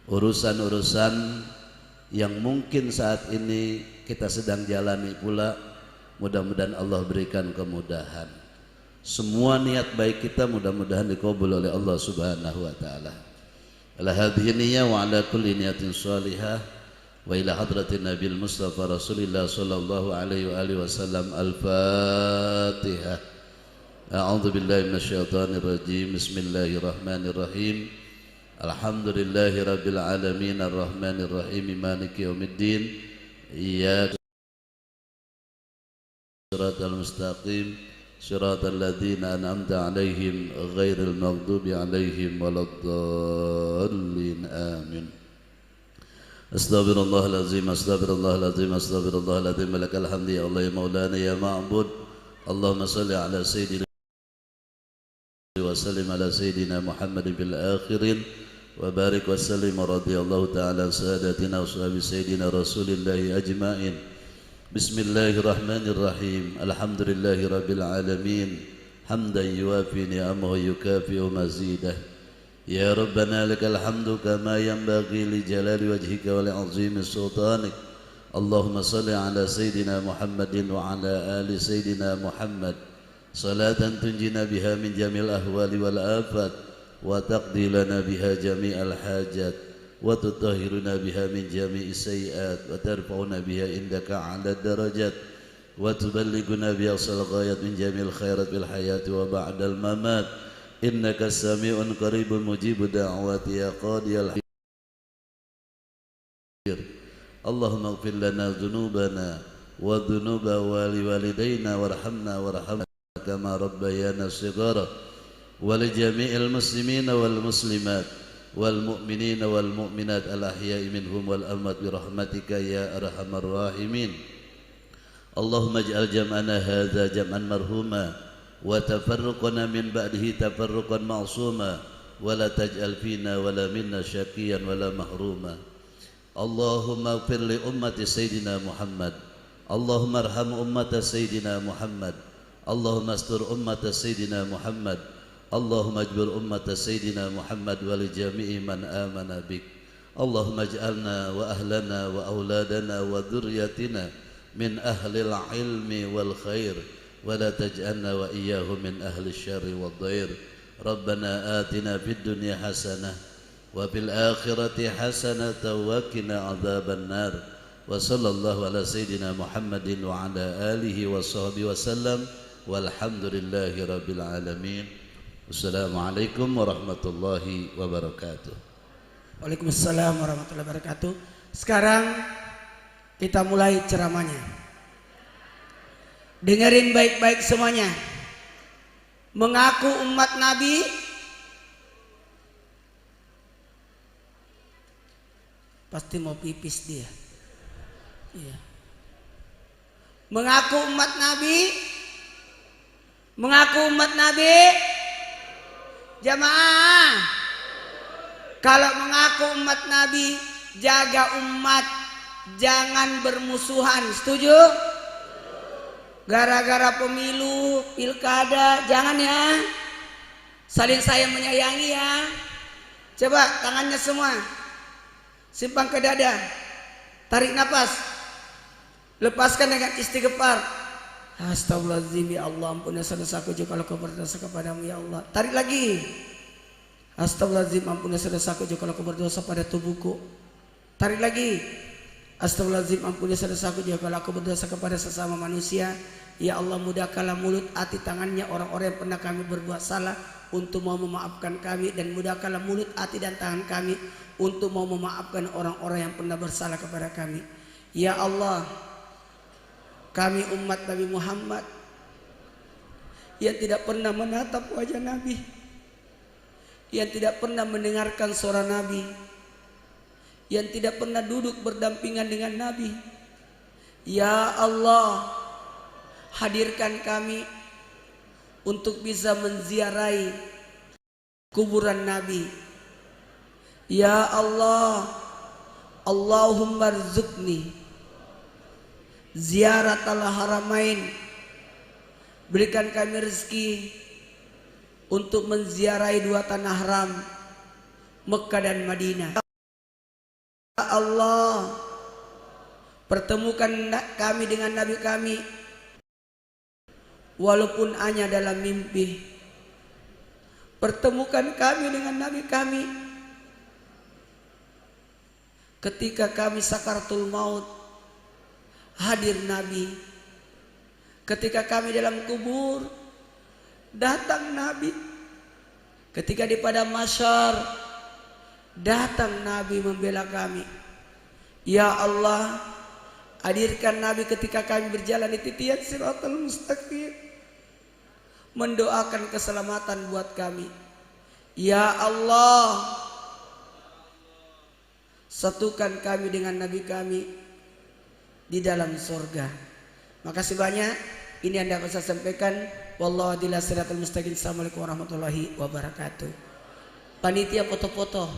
Urusan-urusan yang mungkin saat ini kita sedang jalani pula, mudah-mudahan Allah berikan kemudahan. Semua niat baik kita mudah-mudahan dikabul oleh Allah Subhanahu wa taala. Ala hadhihi niyyah wa ala kulli niyatin shalihah wa ila hadratin Nabil Mustafa Rasulillah sallallahu alaihi wa alihi wasallam. Al-Fatihah. A'udzu billahi minasyaitonir rajim. Bismillahirrahmanirrahim. Alhamdulillahi rabbil alamin arrahmanir rahim maliki yaumiddin. Iyyaka siratal mustaqim siratal ladzina an'amta 'alaihim ghairil maghdubi 'alaihim waladdallin. Amin. Astaghfirullahalazim astaghfirullahalazim astaghfirullahalazim lakal hamdu ya Allah ya maulana ya ma'bud. Allahumma shalli ala sayyidina wa sallim ala sayyidina Muhammadin fil akhirin wa barik wa sallim radhiyallahu ta'ala sadatina wa sahabi sayyidina Rasulillahi ajma'in. Bismillahirrahmanirrahim. Alhamdulillahi rabbil alamin hamdan yuwafi ni'amahu wa yukafi'u mazidah. Ya Rabbana lakal hamdu kama yanbaghi li jalali wajhika wa li 'azimi sultanik. Allahumma salli ala sayyidina Muhammadin wa ala ali sayyidina Muhammad salatan tunjina biha min jamil ahwali wal afat wa taqdi lana biha jami'al hajat wa tutahhiruna biha min jami'is sayiat wa tarfa'una biha indaka 'ala darajat wa tuballighuna biha aqsal ghayat min jamil khairat fil hayati wa ba'dal mamat. Innaka sami'un qaribun mujibud da'wati ya qadiyal hajir. Allahumma ighfir lana dhunubana wa dhunuba waliwalidayna warhamna warhamna kama rabbayana shighara wa li jami'il muslimina wal muslimat wal mu'minina wal mu'minat al ahya'i minhum wal amwat bi rahmatika ya arhamar rahimin. Allahumma ij'al jam'ana hadza jam'an marhuma wa tafarruqana min ba'dihi tafarruqan ma'suma wa la taj'al fina wa la minna syaqiyan wa la mahruma. Allahumma ighfir li ummati sayyidina Muhammad. Allahumma arham ummata sayyidina Muhammad. Allahumma astur ummata sayyidina Muhammad. Allahumma ajbur ummata sayyidina Muhammad wa li jami'i man amana bik. Allahumma ij'alna wa ahlana wa auladana wa dhurriyyatina min ahlil ilmi wal khair wa la taj'alna wa iyyahum min ahli syarri wad dhair. Rabbana atina fid dunya hasanah wa fil akhirati hasanah wa qina adzaban nar. Wa sallallahu ala sayyidina Muhammadin wa ala alihi wa sahbihi wa sallam walhamdulillahi rabbil alamin. Assalamualaikum warahmatullahi wabarakatuh. Waalaikumsalam warahmatullahi wabarakatuh. Sekarang kita mulai ceramahnya. Dengerin baik-baik semuanya. Mengaku umat Nabi pasti mau pipis dia. Iya. Mengaku umat Nabi, mengaku umat Nabi. Jamaah, kalau mengaku umat Nabi, jaga umat, jangan bermusuhan. Setuju? Gara-gara pemilu, pilkada, jangan ya. Saling sayang menyayangi ya. Coba tangannya semua, simpang ke dada, tarik nafas, lepaskan dengan istighfar. Astagfirullahaladzim, ya Allah, ampuni dosaku jika aku berdosa kepadamu ya Allah. Tarik lagi. Astagfirullahaladzim, ampuni dosaku jika aku berdosa pada tubuhku. Tarik lagi. Astagfirullahaladzim, ampuni dosaku jika aku berdosa kepada sesama manusia. Ya Allah, mudahkanlah mulut, hati, tangannya orang-orang yang pernah kami berbuat salah untuk mau memaafkan kami, dan mudahkanlah mulut, hati, dan tangan kami untuk mau memaafkan orang-orang yang pernah bersalah kepada kami. Ya Allah, kami umat Nabi Muhammad yang tidak pernah menatap wajah Nabi, yang tidak pernah mendengarkan suara Nabi, yang tidak pernah duduk berdampingan dengan Nabi. Ya Allah, hadirkan kami untuk bisa menziarahi kuburan Nabi. Ya Allah, Allahumma rzuqni ziaratal haramain. Berikan kami rezeki untuk menziarahi dua tanah haram, Mekah dan Madinah. Ya Allah, pertemukan kami dengan Nabi kami, walaupun hanya dalam mimpi. Pertemukan kami dengan Nabi kami, ketika kami sakaratul maut, hadir Nabi. Ketika kami dalam kubur, datang Nabi. Ketika di padang mahsyar, datang Nabi membela kami. Ya Allah, hadirkan Nabi ketika kami berjalan di titian siratal mustaqim, mendoakan keselamatan buat kami. Ya Allah, satukan kami dengan Nabi kami di dalam surga. Makasih banyak. Ini yang dapat saya sampaikan. Wallahu a'lam bishawab. Assalamualaikum warahmatullahi wabarakatuh. Panitia foto-foto.